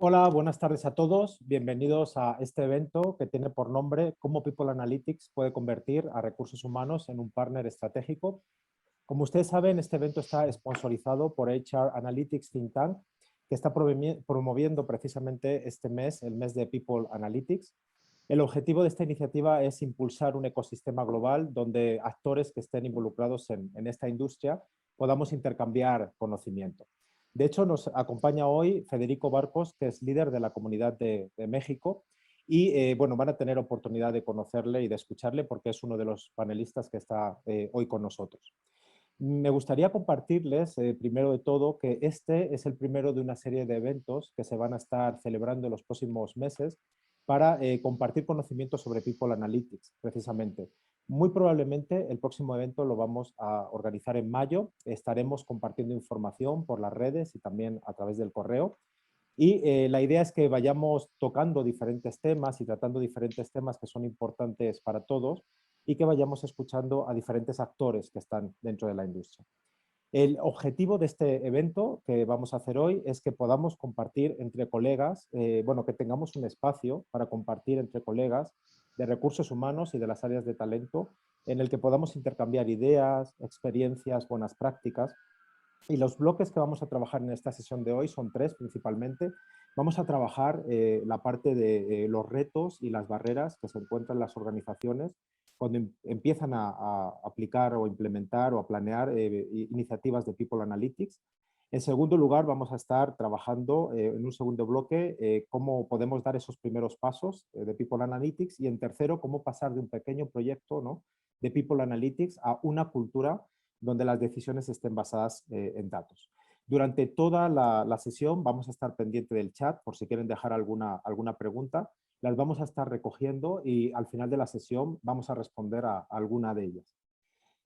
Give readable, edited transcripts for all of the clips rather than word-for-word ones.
Hola, buenas tardes a todos. Bienvenidos a este evento que tiene por nombre Cómo People Analytics puede convertir a recursos humanos en un partner estratégico. Como ustedes saben, este evento está sponsorizado por HR Analytics Think Tank, que está promoviendo precisamente este mes, el mes de People Analytics. El objetivo de esta iniciativa es impulsar un ecosistema global donde actores que estén involucrados en esta industria podamos intercambiar conocimiento. De hecho, nos acompaña hoy Federico Barcos, que es líder de la Comunidad de México, y bueno, van a tener oportunidad de conocerle y de escucharle porque es uno de los panelistas que está hoy con nosotros. Me gustaría compartirles, primero de todo, que este es el primero de una serie de eventos que se van a estar celebrando en los próximos meses para compartir conocimientos sobre People Analytics, precisamente. Muy probablemente el próximo evento lo vamos a organizar en mayo. Estaremos compartiendo información por las redes y también a través del correo. Y la idea es que vayamos tocando diferentes temas y tratando diferentes temas que son importantes para todos y que vayamos escuchando a diferentes actores que están dentro de la industria. El objetivo de este evento que vamos a hacer hoy es que podamos compartir entre colegas, bueno, que tengamos un espacio para compartir entre colegas de recursos humanos y de las áreas de talento en el que podamos intercambiar ideas, experiencias, buenas prácticas. Y los bloques que vamos a trabajar en esta sesión de hoy son tres principalmente. Vamos a trabajar la parte de los retos y las barreras que se encuentran las organizaciones cuando empiezan a aplicar o implementar o a planear iniciativas de People Analytics. En segundo lugar, vamos a estar trabajando en un segundo bloque cómo podemos dar esos primeros pasos de People Analytics y en tercero, cómo pasar de un pequeño proyecto, ¿no?, de People Analytics a una cultura donde las decisiones estén basadas en datos. Durante toda la sesión vamos a estar pendiente del chat por si quieren dejar alguna pregunta. Las vamos a estar recogiendo y al final de la sesión vamos a responder a alguna de ellas.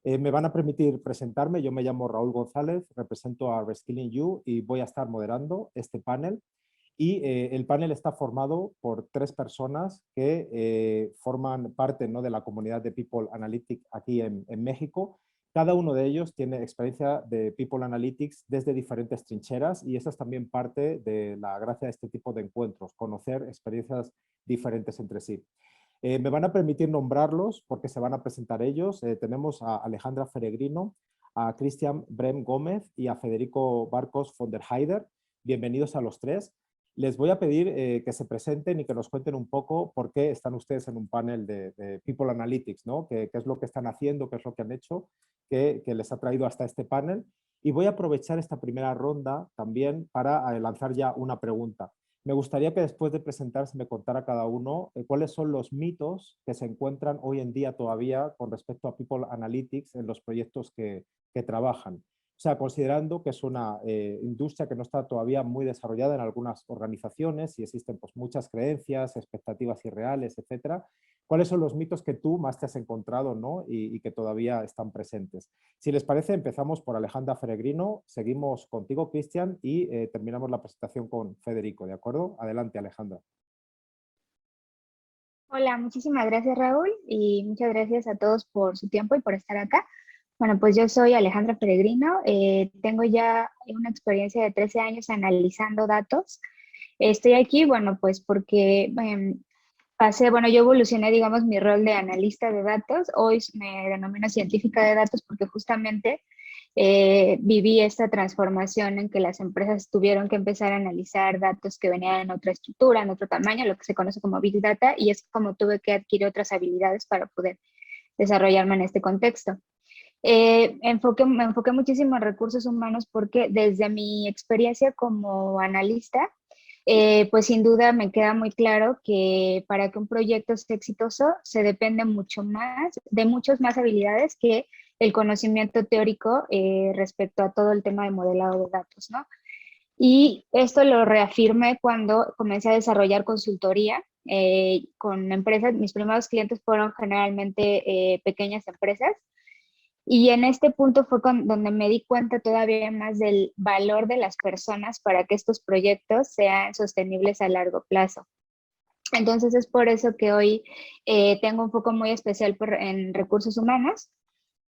Me van a permitir presentarme. Yo me llamo Raúl González, represento a Reskilling You y voy a estar moderando este panel. Y el panel está formado por tres personas que forman parte, ¿no?, de la comunidad de People Analytics aquí en México. Cada uno de ellos tiene experiencia de People Analytics desde diferentes trincheras y esa es también parte de la gracia de este tipo de encuentros, conocer experiencias diferentes entre sí. Me van a permitir nombrarlos porque se van a presentar ellos. Tenemos a Alejandra Feregrino, a Cristian Brem Gómez y a Federico Barcos von der Heider. Bienvenidos a los tres. Les voy a pedir que se presenten y que nos cuenten un poco por qué están ustedes en un panel de People Analytics, ¿no? ¿Qué es lo que están haciendo, qué es lo que han hecho, que les ha traído hasta este panel? Y voy a aprovechar esta primera ronda también para lanzar ya una pregunta. Me gustaría que después de presentarse me contara cada uno cuáles son los mitos que se encuentran hoy en día todavía con respecto a People Analytics en los proyectos que trabajan. O sea, considerando que es una industria que no está todavía muy desarrollada en algunas organizaciones y existen pues, muchas creencias, expectativas irreales, etcétera. ¿Cuáles son los mitos que tú más te has encontrado, ¿no?, y que todavía están presentes? Si les parece, empezamos por Alejandra Feregrino, seguimos contigo, Cristian, y terminamos la presentación con Federico, ¿de acuerdo? Adelante, Alejandra. Hola, muchísimas gracias Raúl y muchas gracias a todos por su tiempo y por estar acá. Bueno, pues yo soy Alejandra Peregrino, tengo ya una experiencia de 13 años analizando datos. Estoy aquí, bueno, pues porque yo evolucioné, digamos, mi rol de analista de datos. Hoy me denomino científica de datos porque justamente viví esta transformación en que las empresas tuvieron que empezar a analizar datos que venían en otra estructura, en otro tamaño, lo que se conoce como Big Data, y es como tuve que adquirir otras habilidades para poder desarrollarme en este contexto. Me enfoqué muchísimo en recursos humanos porque desde mi experiencia como analista, pues sin duda me queda muy claro que para que un proyecto sea exitoso se depende mucho más de muchas más habilidades que el conocimiento teórico respecto a todo el tema de modelado de datos, ¿no? Y esto lo reafirmé cuando comencé a desarrollar consultoría con empresas. Mis primeros clientes fueron generalmente pequeñas empresas y en este punto fue donde me di cuenta todavía más del valor de las personas para que estos proyectos sean sostenibles a largo plazo. Entonces es por eso que hoy tengo un foco muy especial en recursos humanos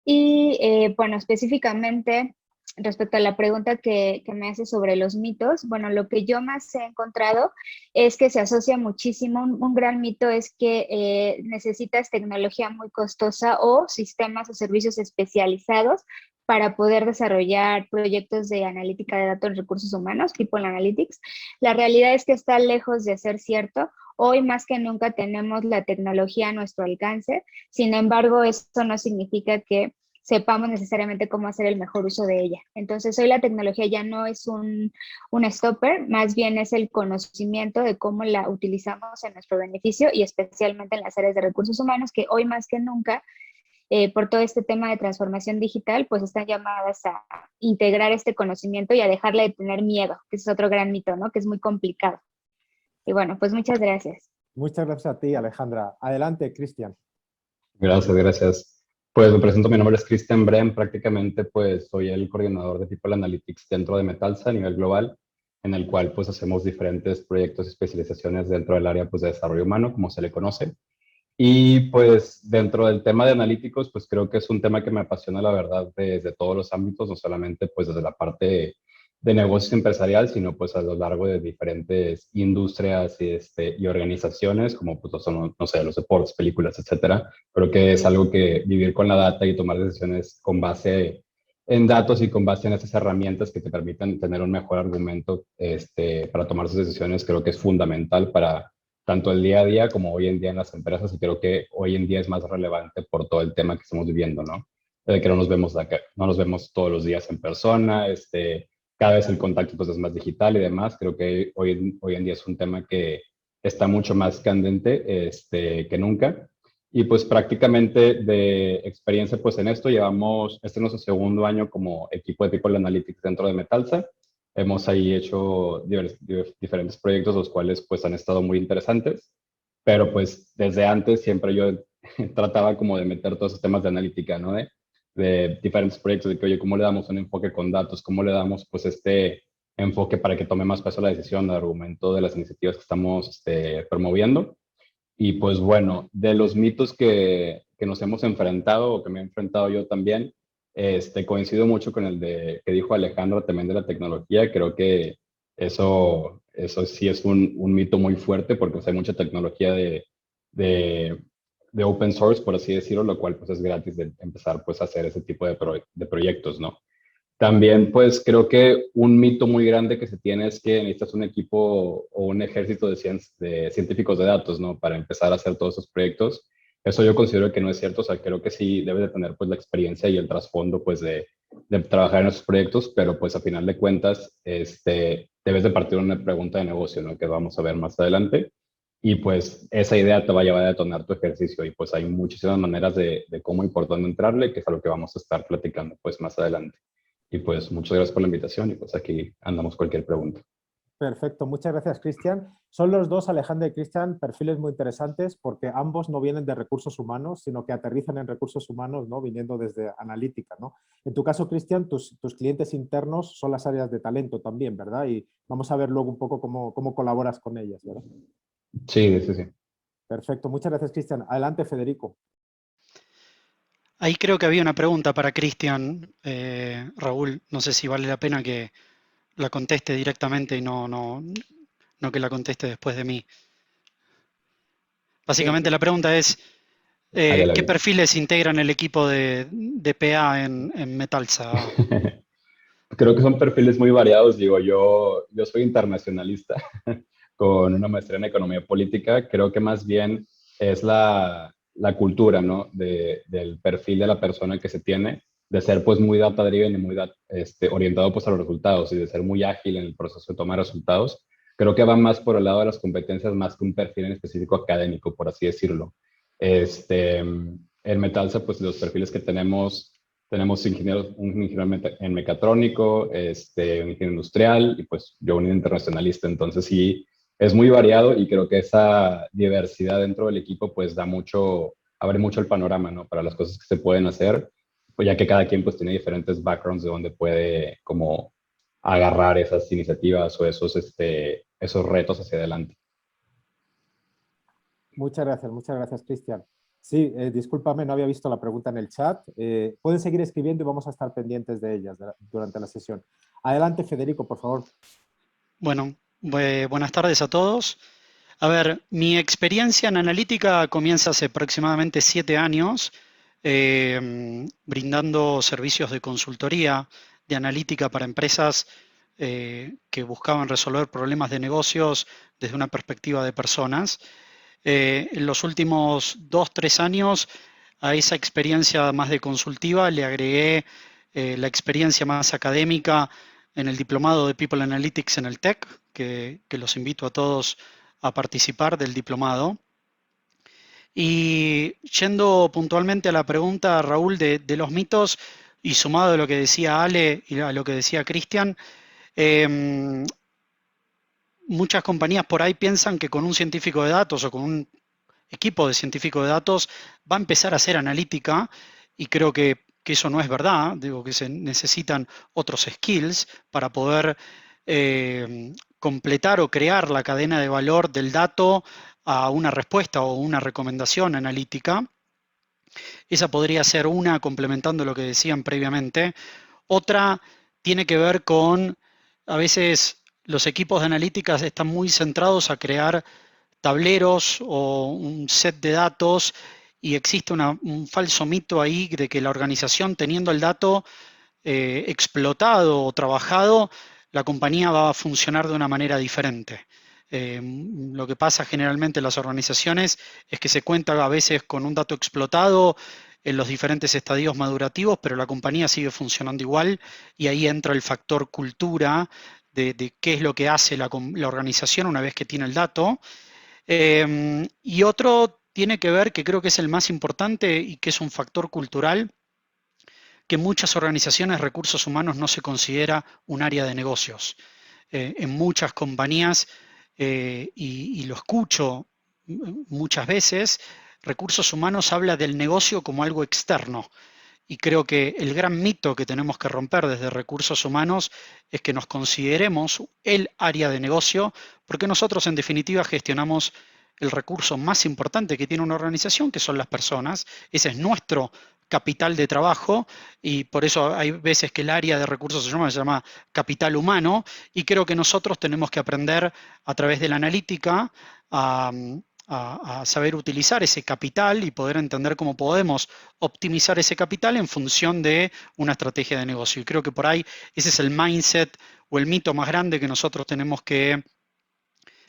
y bueno, específicamente respecto a la pregunta que me hace sobre los mitos, bueno, lo que yo más he encontrado es que se asocia muchísimo, un gran mito es que necesitas tecnología muy costosa o sistemas o servicios especializados para poder desarrollar proyectos de analítica de datos en recursos humanos, People Analytics. La realidad es que está lejos de ser cierto. Hoy más que nunca tenemos la tecnología a nuestro alcance. Sin embargo, eso no significa que sepamos necesariamente cómo hacer el mejor uso de ella. Entonces, hoy la tecnología ya no es un stopper, más bien es el conocimiento de cómo la utilizamos en nuestro beneficio y especialmente en las áreas de recursos humanos, que hoy más que nunca, por todo este tema de transformación digital, pues están llamadas a integrar este conocimiento y a dejarle de tener miedo, que es otro gran mito, ¿no? Que es muy complicado. Y bueno, pues muchas gracias. Muchas gracias a ti, Alejandra. Adelante, Cristian. Gracias, gracias. Pues me presento, mi nombre es Cristian Brem, prácticamente pues soy el coordinador de People Analytics dentro de Metalsa a nivel global, en el cual pues hacemos diferentes proyectos y especializaciones dentro del área pues de desarrollo humano, como se le conoce. Y pues dentro del tema de analíticos, pues creo que es un tema que me apasiona la verdad desde todos los ámbitos, no solamente pues desde la parte de negocios empresarial, sino pues a lo largo de diferentes industrias y organizaciones, como pues son, no sé, los deportes, películas, etcétera. Creo que es algo que vivir con la data y tomar decisiones con base en datos y con base en esas herramientas que te permitan tener un mejor argumento para tomar sus decisiones, creo que es fundamental para tanto el día a día como hoy en día en las empresas, y creo que hoy en día es más relevante por todo el tema que estamos viviendo, ¿no? De que no nos vemos, no nos vemos todos los días en persona, cada vez el contacto pues, es más digital y demás. Creo que hoy en día es un tema que está mucho más candente que nunca. Y pues prácticamente de experiencia pues en esto llevamos, este es nuestro segundo año como equipo de People Analytics dentro de Metalsa. Hemos ahí hecho diferentes proyectos, los cuales pues han estado muy interesantes, pero pues desde antes siempre yo trataba como de meter todos esos temas de analítica, ¿no? De diferentes proyectos, de que, oye, ¿cómo le damos un enfoque con datos? ¿Cómo le damos pues este enfoque para que tome más peso la decisión, el argumento de las iniciativas que estamos promoviendo? Y pues bueno, de los mitos que nos hemos enfrentado o que me he enfrentado yo también, coincido mucho con el de que dijo Alejandro también de la tecnología. Creo que eso sí es un mito muy fuerte porque pues, hay mucha tecnología de, de open source, por así decirlo, lo cual pues es gratis de empezar pues a hacer ese tipo de proyectos, ¿no? También, pues creo que un mito muy grande que se tiene es que necesitas un equipo o un ejército de científicos de datos, ¿no? Para empezar a hacer todos esos proyectos. Eso yo considero que no es cierto, o sea, creo que sí debes de tener pues la experiencia y el trasfondo pues de trabajar en esos proyectos, pero pues a final de cuentas, debes de partir de una pregunta de negocio, ¿no? Que vamos a ver más adelante. Y pues esa idea te va a llevar a detonar tu ejercicio y pues hay muchísimas maneras de cómo y por dónde entrarle, que es a lo que vamos a estar platicando pues más adelante. Y pues muchas gracias por la invitación y pues aquí andamos cualquier pregunta. Perfecto, muchas gracias, Cristian. Son los dos, Alejandra y Cristian, perfiles muy interesantes porque ambos no vienen de recursos humanos, sino que aterrizan en recursos humanos, ¿no? Viniendo desde analítica, ¿no? En tu caso, Cristian, tus clientes internos son las áreas de talento también, ¿verdad? Y vamos a ver luego un poco cómo colaboras con ellas, ¿verdad? Sí, sí, sí. Perfecto, muchas gracias, Cristian. Adelante, Federico. Ahí creo que había una pregunta para Cristian, Raúl. No sé si vale la pena que la conteste directamente y no que la conteste después de mí. Básicamente la pregunta es, Ah, ya la ¿qué vi. perfiles integran el equipo de PA en Metalsa? Creo que son perfiles muy variados. Digo, yo soy internacionalista con una maestría en economía política. Creo que más bien es la cultura, ¿no? Del perfil de la persona que se tiene, de ser pues muy data driven y muy orientado pues a los resultados y de ser muy ágil en el proceso de tomar resultados. Creo que va más por el lado de las competencias más que un perfil en específico académico, por así decirlo. En Metalsa, pues los perfiles que tenemos ingenieros, un ingeniero en mecatrónico, un ingeniero industrial y pues yo un internacionalista. Entonces sí, es muy variado y creo que esa diversidad dentro del equipo pues abre mucho el panorama, ¿no? Para las cosas que se pueden hacer, pues ya que cada quien pues tiene diferentes backgrounds de donde puede como agarrar esas iniciativas o esos retos hacia adelante. Muchas gracias, Cristian. Sí, discúlpame, no había visto la pregunta en el chat. Pueden seguir escribiendo y vamos a estar pendientes de ellas durante la sesión. Adelante, Federico, por favor. Bueno, buenas tardes a todos. A ver, mi experiencia en analítica comienza hace aproximadamente 7 años, brindando servicios de consultoría de analítica para empresas que buscaban resolver problemas de negocios desde una perspectiva de personas. En los últimos 2, 3 años, a esa experiencia más de consultiva le agregué la experiencia más académica en el diplomado de People Analytics en el TEC, que los invito a todos a participar del diplomado. Y yendo puntualmente a la pregunta, Raúl, de los mitos, y sumado a lo que decía Ale y a lo que decía Cristian, muchas compañías por ahí piensan que con un científico de datos o con un equipo de científicos de datos va a empezar a hacer analítica, y creo que eso no es verdad. Digo que se necesitan otros skills para poder completar o crear la cadena de valor del dato a una respuesta o una recomendación analítica. Esa podría ser una, complementando lo que decían previamente. Otra tiene que ver con, a veces los equipos de analíticas están muy centrados a crear tableros o un set de datos, y existe un falso mito ahí de que la organización, teniendo el dato explotado o trabajado, la compañía va a funcionar de una manera diferente. Lo que pasa generalmente en las organizaciones es que se cuenta a veces con un dato explotado en los diferentes estadios madurativos, pero la compañía sigue funcionando igual, y ahí entra el factor cultura de qué es lo que hace la organización una vez que tiene el dato. Y otro tiene que ver, que creo que es el más importante y que es un factor cultural, que en muchas organizaciones recursos humanos no se considera un área de negocios. En muchas compañías, y lo escucho muchas veces, recursos humanos habla del negocio como algo externo. Y creo que el gran mito que tenemos que romper desde recursos humanos es que nos consideremos el área de negocio, porque nosotros en definitiva gestionamos el recurso más importante que tiene una organización, que son las personas. Ese es nuestro capital de trabajo, y por eso hay veces que el área de recursos humanos se llama capital humano, y creo que nosotros tenemos que aprender a través de la analítica a saber utilizar ese capital y poder entender cómo podemos optimizar ese capital en función de una estrategia de negocio. Y creo que por ahí ese es el mindset o el mito más grande que nosotros tenemos que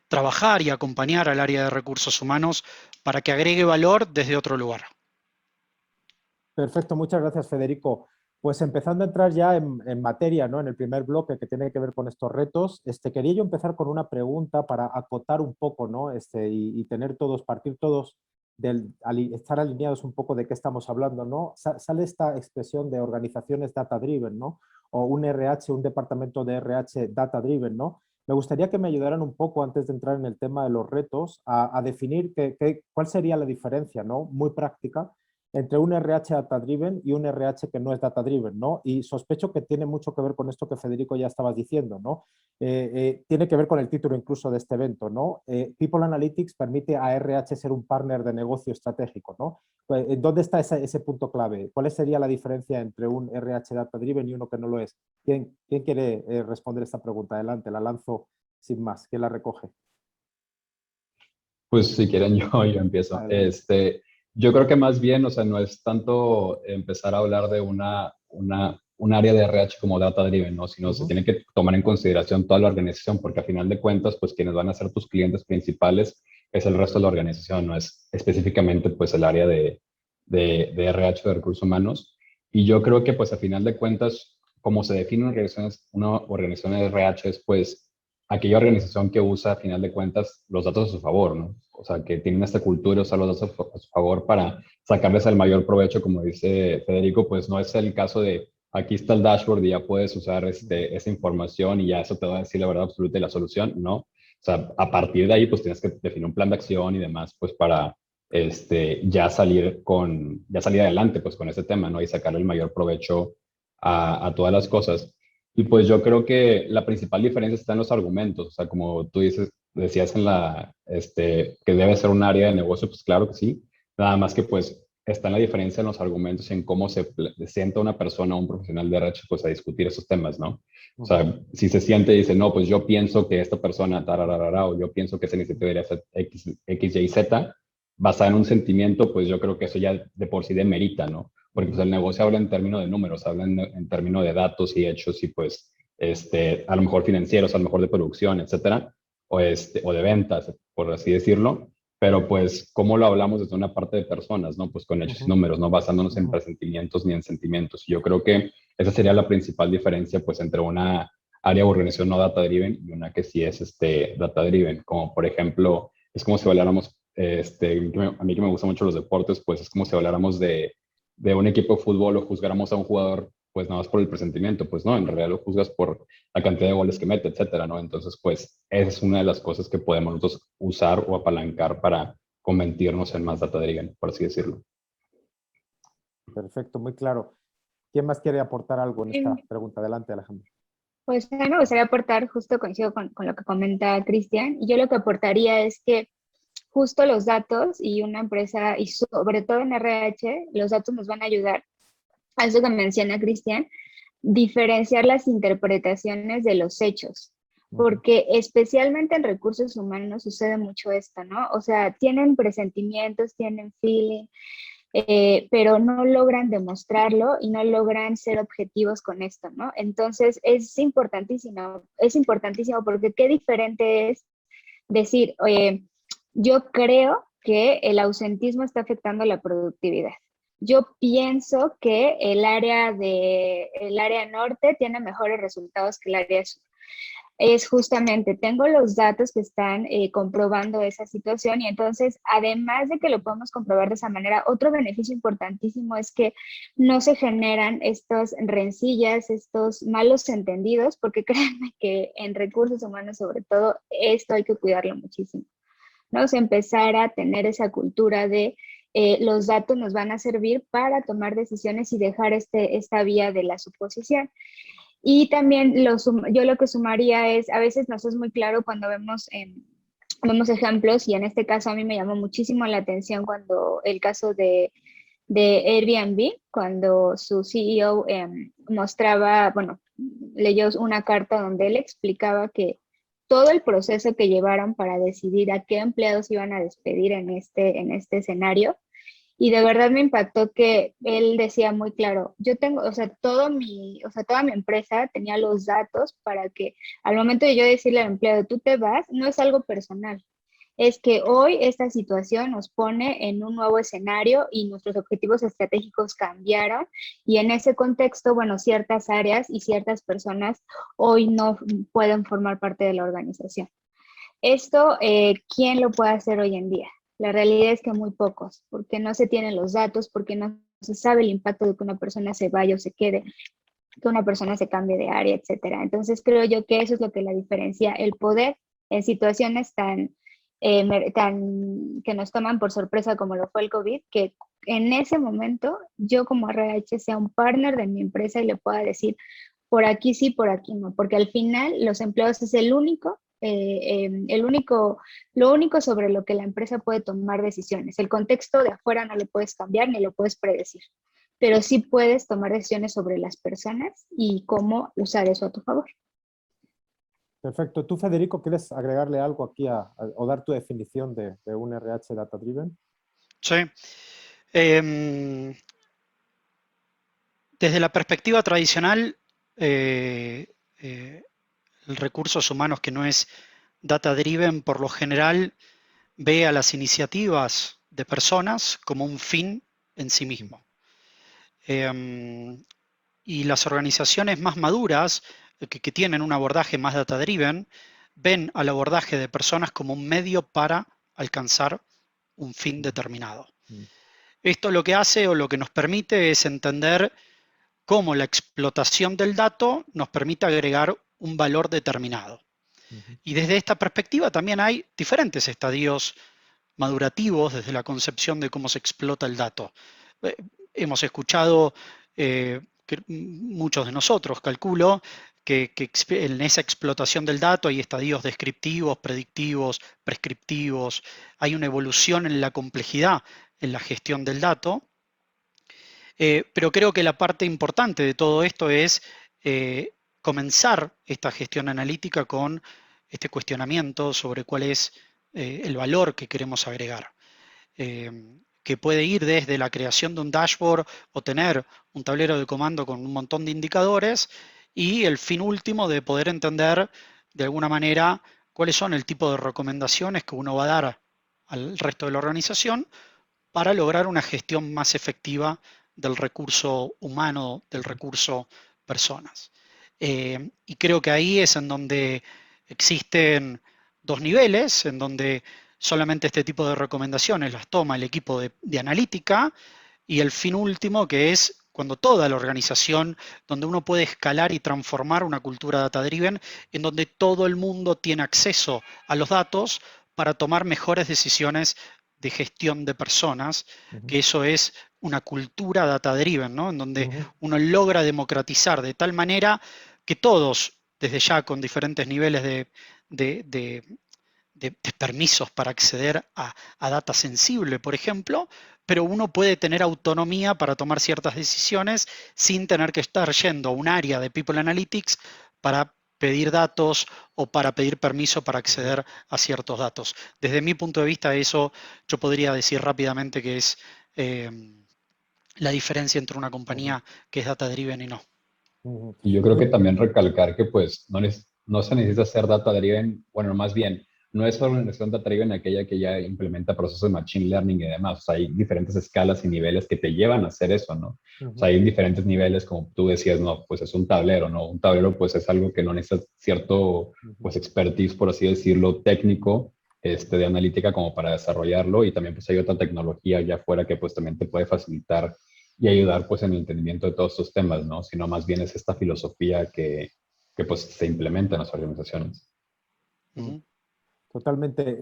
trabajar y acompañar al área de recursos humanos para que agregue valor desde otro lugar. Perfecto, muchas gracias, Federico. Pues empezando a entrar ya en materia, ¿no? En el primer bloque que tiene que ver con estos retos, quería yo empezar con una pregunta para acotar un poco, ¿no? Y tener todos, partir todos, estar alineados un poco de qué estamos hablando, ¿no? Sale esta expresión de organizaciones data-driven, ¿no? O un RH, un departamento de RH data-driven, ¿no? Me gustaría que me ayudaran un poco, antes de entrar en el tema de los retos, a definir cuál sería la diferencia, ¿no? Muy práctica entre un RH data-driven y un RH que no es data-driven, ¿no? Y sospecho que tiene mucho que ver con esto que Federico ya estabas diciendo, ¿no? Tiene que ver con el título incluso de este evento, ¿no? People Analytics permite a RH ser un partner de negocio estratégico, ¿no? Pues, ¿dónde está ese punto clave? ¿Cuál sería la diferencia entre un RH data-driven y uno que no lo es? ¿Quién quiere responder esta pregunta? Adelante, la lanzo sin más. ¿Quién la recoge? Pues si quieren yo empiezo. Adelante. Yo creo que más bien, o sea, no es tanto empezar a hablar de un área de RH como data driven, ¿no? Sino se tiene que tomar en consideración toda la organización, porque a final de cuentas, pues quienes van a ser tus clientes principales es el resto de la organización, no es específicamente pues el área de RH, de recursos humanos. Y yo creo que pues a final de cuentas, como se define una organización de RH es pues aquella organización que usa a final de cuentas los datos a su favor, ¿no? O sea, que tienen esta cultura de usar los datos a su favor para sacarles el mayor provecho, como dice Federico, pues no es el caso de aquí está el dashboard y ya puedes usar esa información y ya eso te va a decir la verdad absoluta y la solución, ¿no? O sea, a partir de ahí, pues tienes que definir un plan de acción y demás, pues para ya salir adelante, pues con ese tema, ¿no? Y sacarle el mayor provecho a todas las cosas. Y pues yo creo que la principal diferencia está en los argumentos, o sea, como tú decías que debe ser un área de negocio, pues claro que sí, Nada más que pues está en la diferencia en los argumentos y en cómo se sienta una persona, un profesional de RH, pues a discutir esos temas, ¿no? O sea, si se siente y dice, no, pues yo pienso que esta persona, tararara, o yo pienso que esa iniciativa debería ser X, Y, Z, basada en un sentimiento, pues yo creo que eso ya de por sí demerita, ¿no? Porque pues el negocio habla en términos de números, habla en términos de datos y hechos y pues, a lo mejor financieros, a lo mejor de producción, etcétera, o de ventas, por así decirlo. Pero pues, ¿cómo lo hablamos desde una parte de personas, no? Pues con hechos y números, no basándonos en presentimientos ni en sentimientos. Yo creo que esa sería la principal diferencia, pues, entre una área de organización no data-driven y una que sí es data-driven. Como, por ejemplo, es como si habláramos, a mí que me gustan mucho los deportes, pues es como si habláramos de un equipo de fútbol o juzgáramos a un jugador, pues nada más por el presentimiento, pues no, en realidad lo juzgas por la cantidad de goles que mete, etcétera, ¿no? Entonces, pues, esa es una de las cosas que podemos nosotros usar o apalancar para convertirnos en más data-driven, por así decirlo. Perfecto, muy claro. ¿Quién más quiere aportar algo en esta pregunta? Adelante, Alejandro. Pues a mí me gustaría aportar, justo coincido con lo que comenta Cristian, y yo lo que aportaría es que justo los datos y una empresa, y sobre todo en RH, los datos nos van a ayudar, a eso que menciona Cristian, diferenciar las interpretaciones de los hechos, porque especialmente en recursos humanos sucede mucho esto, ¿no? O sea, tienen presentimientos, tienen feeling, pero no logran demostrarlo y no logran ser objetivos con esto, ¿no? Entonces es importantísimo porque qué diferente es decir, oye, yo creo que el ausentismo está afectando la productividad. Yo pienso que el área norte tiene mejores resultados que el área sur. Es justamente, tengo los datos que están comprobando esa situación y entonces, además de que lo podemos comprobar de esa manera, otro beneficio importantísimo es que no se generan estas rencillas, estos malos entendidos, porque créanme que en recursos humanos, sobre todo, esto hay que cuidarlo muchísimo, ¿no? O sea, empezar a tener esa cultura de los datos nos van a servir para tomar decisiones y dejar esta vía de la suposición. Y también yo lo que sumaría es, a veces nos es muy claro cuando vemos ejemplos, y en este caso a mí me llamó muchísimo la atención cuando el caso de Airbnb, cuando su CEO mostraba, bueno, leyó una carta donde él explicaba que todo el proceso que llevaron para decidir a qué empleados iban a despedir en este escenario. Y de verdad me impactó que él decía muy claro, yo tengo, o sea, toda mi empresa tenía los datos para que al momento de yo decirle al empleado, tú te vas, no es algo personal. Es que hoy esta situación nos pone en un nuevo escenario y nuestros objetivos estratégicos cambiaron y en ese contexto, bueno, ciertas áreas y ciertas personas hoy no pueden formar parte de la organización. Esto, ¿quién lo puede hacer hoy en día? La realidad es que muy pocos, porque no se tienen los datos, porque no se sabe el impacto de que una persona se vaya o se quede, que una persona se cambie de área, etcétera. Entonces creo yo que eso es lo que la diferencia, el poder en situaciones tan que nos toman por sorpresa como lo fue el COVID, que en ese momento yo como RH sea un partner de mi empresa y le pueda decir por aquí sí, por aquí no, porque al final los empleados es lo único sobre lo que la empresa puede tomar decisiones. El contexto de afuera no lo puedes cambiar ni lo puedes predecir, pero sí puedes tomar decisiones sobre las personas y cómo usar eso a tu favor. Perfecto. ¿Tú, Federico, quieres agregarle algo aquí o dar tu definición de un RH Data Driven? Sí. Desde la perspectiva tradicional, el recursos humanos que no es data driven, por lo general, ve a las iniciativas de personas como un fin en sí mismo. Y las organizaciones más maduras, que tienen un abordaje más data driven, ven al abordaje de personas como un medio para alcanzar un fin determinado. Esto lo que hace o lo que nos permite es entender cómo la explotación del dato nos permite agregar un valor determinado. Y desde esta perspectiva también hay diferentes estadios madurativos desde la concepción de cómo se explota el dato. Hemos escuchado, que muchos de nosotros, calculo, que en esa explotación del dato hay estadios descriptivos, predictivos, prescriptivos, hay una evolución en la complejidad en la gestión del dato. Pero creo que la parte importante de todo esto es comenzar esta gestión analítica con este cuestionamiento sobre cuál es el valor que queremos agregar. Que puede ir desde la creación de un dashboard o tener un tablero de comando con un montón de indicadores y el fin último de poder entender de alguna manera cuáles son el tipo de recomendaciones que uno va a dar al resto de la organización para lograr una gestión más efectiva del recurso humano, del recurso personas. Y creo que ahí es en donde existen dos niveles, en donde solamente este tipo de recomendaciones las toma el equipo de analítica, y el fin último, que es cuando toda la organización, donde uno puede escalar y transformar una cultura data-driven, en donde todo el mundo tiene acceso a los datos para tomar mejores decisiones de gestión de personas, que eso es una cultura data-driven, ¿no? En donde uno logra democratizar de tal manera que todos, desde ya con diferentes niveles de permisos para acceder a data sensible, por ejemplo, pero uno puede tener autonomía para tomar ciertas decisiones sin tener que estar yendo a un área de People Analytics para pedir datos o para pedir permiso para acceder a ciertos datos. Desde mi punto de vista, eso yo podría decir rápidamente que es la diferencia entre una compañía que es data-driven y no. Y yo creo que también recalcar que pues no se necesita ser data-driven, bueno, más bien, no es organización data-driven aquella que ya implementa procesos de machine learning y demás. O sea, hay diferentes escalas y niveles que te llevan a hacer eso, ¿no? O sea, hay diferentes niveles, como tú decías, no, pues es un tablero, ¿no? Un tablero pues es algo que no necesita cierto, pues expertise, por así decirlo, técnico, de analítica como para desarrollarlo, y también pues hay otra tecnología allá afuera que pues también te puede facilitar y ayudar pues en el entendimiento de todos estos temas, ¿no? Sino más bien es esta filosofía que pues se implementa en las organizaciones. Totalmente.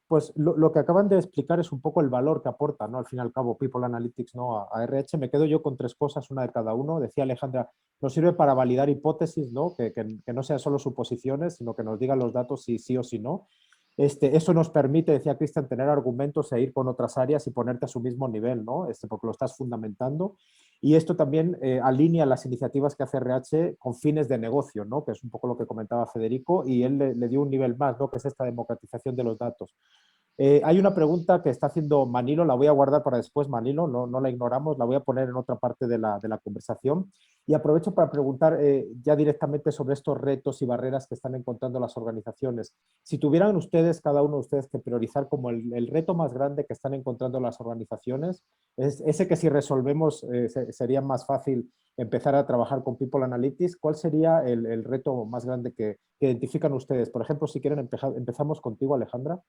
Pues lo que acaban de explicar es un poco el valor que aporta, ¿no? Al fin y al cabo, People Analytics, ¿no? A RH. Me quedo yo con tres cosas, una de cada uno. Decía Alejandra, nos sirve para validar hipótesis, ¿no? Que no sean solo suposiciones, sino que nos digan los datos si sí o si no. Eso nos permite, decía Cristian, tener argumentos e ir con otras áreas y ponerte a su mismo nivel, ¿no? Porque lo estás fundamentando. Y esto también alinea las iniciativas que hace RH con fines de negocio, ¿no? Que es un poco lo que comentaba Federico, y él le dio un nivel más, ¿no? Que es esta democratización de los datos. Hay una pregunta que está haciendo Manilo, la voy a guardar para después, Manilo, no la ignoramos, la voy a poner en otra parte de la conversación. Y aprovecho para preguntar ya directamente sobre estos retos y barreras que están encontrando las organizaciones. Si tuvieran ustedes, cada uno de ustedes, que priorizar como el reto más grande que están encontrando las organizaciones, es ese que si resolvemos sería más fácil empezar a trabajar con People Analytics, ¿cuál sería el reto más grande que identifican ustedes? Por ejemplo, si quieren, empezamos contigo, Alejandra.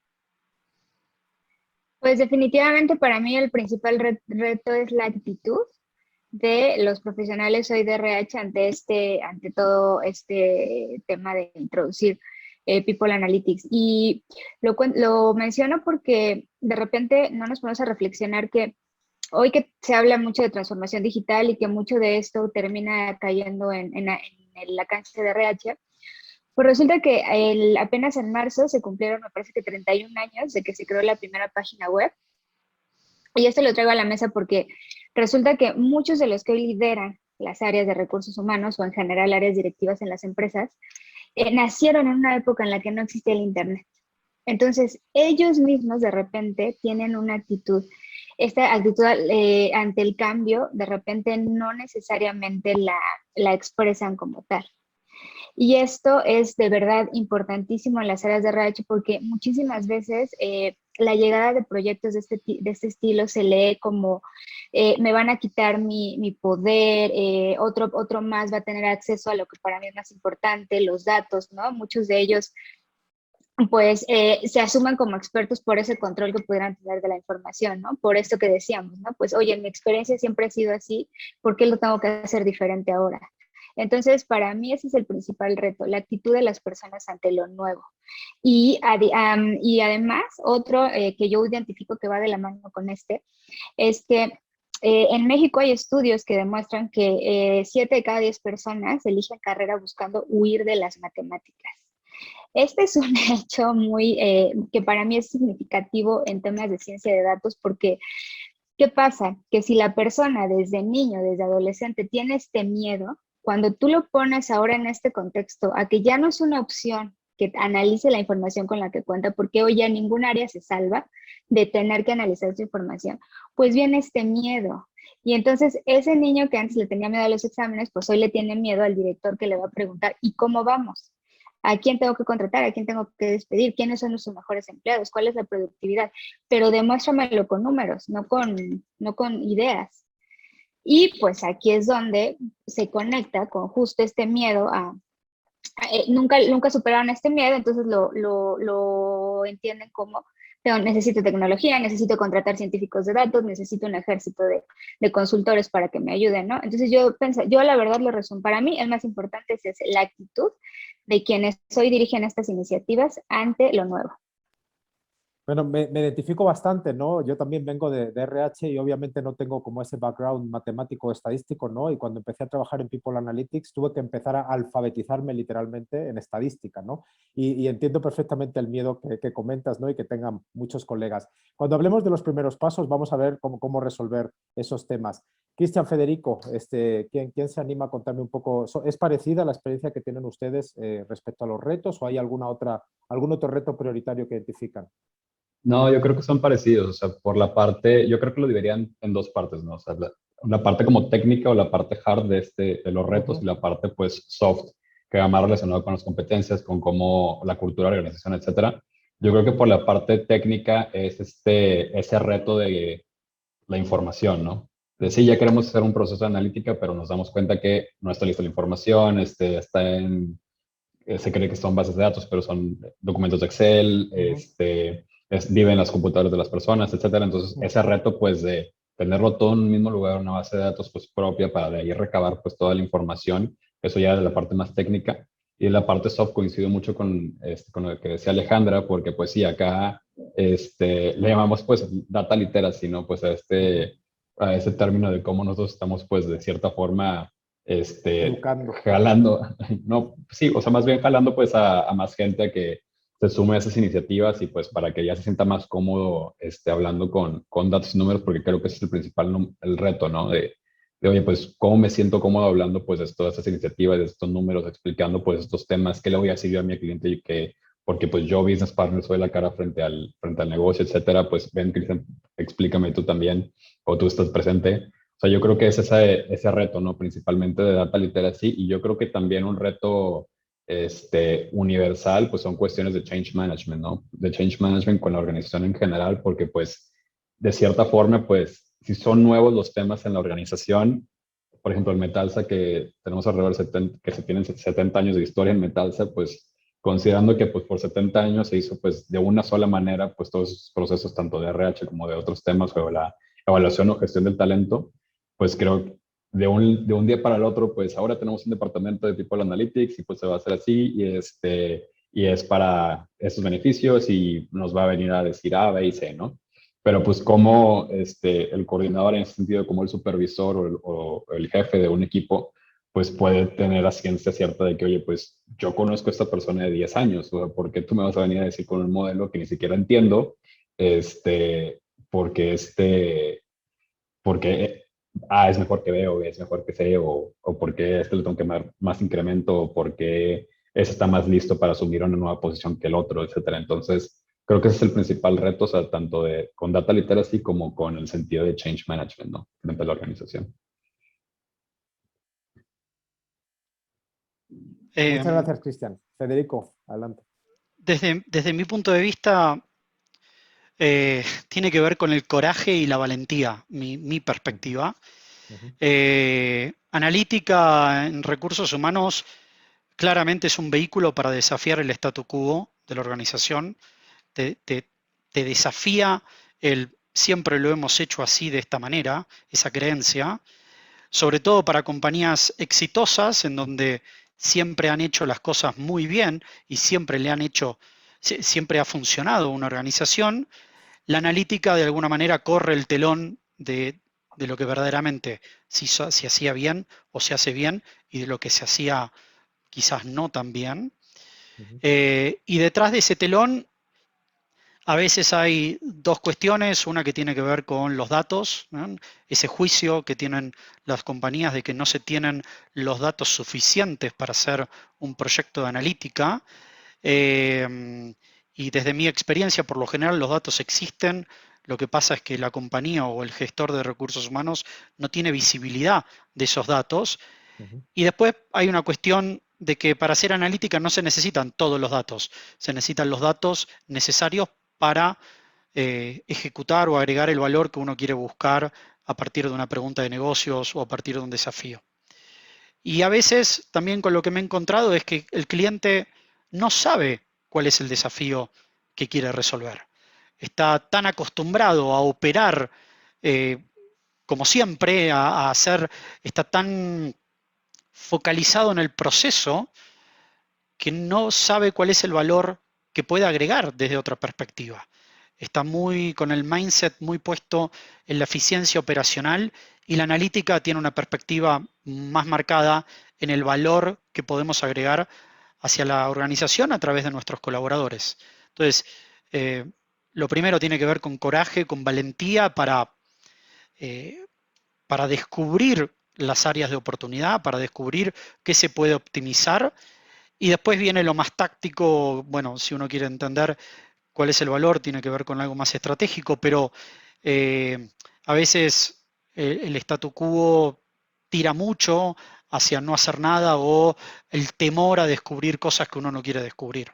Pues definitivamente para mí el principal reto es la actitud de los profesionales hoy de RH ante todo este tema de introducir People Analytics. Y lo menciono porque de repente no nos ponemos a reflexionar que hoy que se habla mucho de transformación digital y que mucho de esto termina cayendo en la cancha de RH, pues resulta que apenas en marzo se cumplieron, me parece que 31 años de que se creó la primera página web. Y esto lo traigo a la mesa porque resulta que muchos de los que hoy lideran las áreas de recursos humanos o en general áreas directivas en las empresas, nacieron en una época en la que no existía el Internet. Entonces, ellos mismos de repente tienen una actitud, esta actitud ante el cambio, de repente no necesariamente la expresan como tal. Y esto es de verdad importantísimo en las áreas de RH porque muchísimas veces la llegada de proyectos de este estilo se lee como me van a quitar mi poder, otro más va a tener acceso a lo que para mí es más importante, los datos, ¿no? Muchos de ellos pues se asuman como expertos por ese control que pudieran tener de la información, ¿no? Por esto que decíamos, ¿no? Pues oye, mi experiencia siempre ha sido así, ¿por qué lo tengo que hacer diferente ahora? Entonces, para mí ese es el principal reto, la actitud de las personas ante lo nuevo. Y además, otro que yo identifico que va de la mano con es que en México hay estudios que demuestran que 7 de cada 10 personas eligen carrera buscando huir de las matemáticas. Este es un hecho que para mí es significativo en temas de ciencia de datos porque ¿Qué pasa? Que si la persona desde niño, desde adolescente, tiene este miedo, cuando tú lo pones ahora en este contexto, a que ya no es una opción que analice la información con la que cuenta, porque hoy ya ningún área se salva de tener que analizar su información, pues viene este miedo. Y entonces ese niño que antes le tenía miedo a los exámenes, pues hoy le tiene miedo al director que le va a preguntar, ¿y cómo vamos? ¿A quién tengo que contratar? ¿A quién tengo que despedir? ¿Quiénes son nuestros mejores empleados? ¿Cuál es la productividad? Pero demuéstramelo con números, no con ideas. Y pues aquí es donde se conecta con justo este miedo nunca superaron este miedo, entonces lo entienden como, pero necesito tecnología, necesito contratar científicos de datos, necesito un ejército de consultores para que me ayuden, ¿no? Entonces yo la verdad lo resumo, para mí el más importante es la actitud de quienes hoy dirigen estas iniciativas ante lo nuevo. Bueno, me identifico bastante, ¿no? Yo también vengo de RH y obviamente no tengo como ese background matemático o estadístico, ¿no? Y cuando empecé a trabajar en People Analytics tuve que empezar a alfabetizarme literalmente en estadística, ¿no? Y entiendo perfectamente el miedo que comentas, ¿no? Y que tengan muchos colegas. Cuando hablemos de los primeros pasos, vamos a ver cómo resolver esos temas. Cristian, Federico, ¿quién se anima a contarme un poco? ¿Es parecida la experiencia que tienen ustedes respecto a los retos o hay algún otro reto prioritario que identifican? No, yo creo que son parecidos, o sea, por la parte, yo creo que lo dividirían en dos partes, ¿no? O sea, la parte como técnica o la parte hard de los retos y la parte pues soft, que va más relacionado con las competencias, con cómo la cultura de la organización, etcétera. Yo creo que por la parte técnica es ese reto de la información, ¿no? De sí, ya queremos hacer un proceso de analítica, pero nos damos cuenta que no está lista la información, se cree que son bases de datos, pero son documentos de Excel, viven en las computadoras de las personas, etcétera. Entonces, ese reto, pues, de tenerlo todo en un mismo lugar, una base de datos, pues, propia, para de ahí recabar, pues, toda la información, eso ya es la parte más técnica. Y la parte soft coincido mucho con lo que decía Alejandra, porque, pues, sí, acá le llamamos, pues, data literacy, ¿no? Pues, a ese término de cómo nosotros estamos, pues, de cierta forma, Educando. jalando, no, sí, o sea, más bien jalando pues a más gente a que se sume a esas iniciativas y pues para que ya se sienta más cómodo hablando con datos y números, porque creo que ese es el principal el reto, ¿no? Oye, pues, ¿cómo me siento cómodo hablando pues de todas estas iniciativas, de estos números, explicando pues estos temas, qué le voy a decir yo a mi cliente y que, porque pues yo, business partner, soy la cara frente al negocio, etcétera, pues ven, Cristian, explícame tú también, o tú estás presente. O sea, yo creo que es ese reto, ¿no? Principalmente de data literacy, y yo creo que también un reto universal, pues son cuestiones de change management, ¿no? De change management con la organización en general, porque pues de cierta forma, pues si son nuevos los temas en la organización, por ejemplo, el Metalsa, que tenemos alrededor de 70, que se tienen 70 años de historia en Metalsa, pues considerando que pues por 70 años se hizo pues de una sola manera, pues todos esos procesos, tanto de RH como de otros temas, o la evaluación o gestión del talento, pues creo que de un día para el otro, pues ahora tenemos un departamento de People Analytics y pues se va a hacer así y es para estos beneficios y nos va a venir a decir A, B y C, ¿no? Pero pues como el coordinador en ese sentido, como el supervisor o el jefe de un equipo, pues puede tener la ciencia cierta de que, oye, pues yo conozco a esta persona de 10 años, o sea, ¿por qué tú me vas a venir a decir con un modelo que ni siquiera entiendo? Porque porque A es mejor que B o B es mejor que C o porque a le tengo que dar más incremento o porque ese está más listo para asumir una nueva posición que el otro, etcétera. Entonces, creo que ese es el principal reto, o sea, tanto con data literacy como con el sentido de change management, ¿no? Dentro de la organización. Muchas gracias, Cristian. Federico, adelante. Desde mi punto de vista, tiene que ver con el coraje y la valentía, mi perspectiva. Analítica en recursos humanos claramente es un vehículo para desafiar el statu quo de la organización. Te desafía siempre lo hemos hecho así, de esta manera, esa creencia, sobre todo para compañías exitosas en donde siempre han hecho las cosas muy bien y siempre ha funcionado una organización. La analítica de alguna manera corre el telón de lo que verdaderamente se hacía bien o se hace bien y de lo que se hacía quizás no tan bien. Y detrás de ese telón A veces hay dos cuestiones, una que tiene que ver con los datos, ¿no? Ese juicio que tienen las compañías de que no se tienen los datos suficientes para hacer un proyecto de analítica. Y desde mi experiencia, por lo general, los datos existen. Lo que pasa es que la compañía o el gestor de recursos humanos no tiene visibilidad de esos datos. Y después hay una cuestión de que para hacer analítica no se necesitan todos los datos, se necesitan los datos necesarios para ejecutar o agregar el valor que uno quiere buscar a partir de una pregunta de negocios o a partir de un desafío. Y a veces también con lo que me he encontrado es que el cliente no sabe cuál es el desafío que quiere resolver. Está tan acostumbrado a operar como siempre, a hacer, está tan focalizado en el proceso que no sabe cuál es el valor que puede agregar desde otra perspectiva. Está muy con el mindset muy puesto en la eficiencia operacional y la analítica tiene una perspectiva más marcada en el valor que podemos agregar hacia la organización a través de nuestros colaboradores. Entonces, lo primero tiene que ver con coraje, con valentía para descubrir las áreas de oportunidad, para descubrir qué se puede optimizar. Y después viene lo más táctico, bueno, si uno quiere entender cuál es el valor, tiene que ver con algo más estratégico, pero a veces el statu quo tira mucho hacia no hacer nada o el temor a descubrir cosas que uno no quiere descubrir.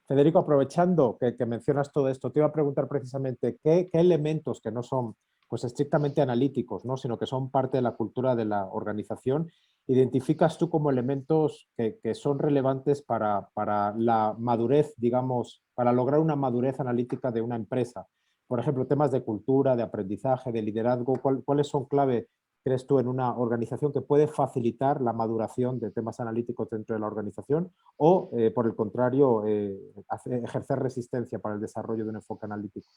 Federico, aprovechando que mencionas todo esto, te iba a preguntar precisamente qué elementos que no son pues, estrictamente analíticos, ¿no? Sino que son parte de la cultura de la organización, identificas tú como elementos que son relevantes para la madurez, digamos, para lograr una madurez analítica de una empresa. Por ejemplo, temas de cultura, de aprendizaje, de liderazgo, ¿cuáles son clave, crees tú, en una organización que puede facilitar la maduración de temas analíticos dentro de la organización o, por el contrario, ejercer resistencia para el desarrollo de un enfoque analítico?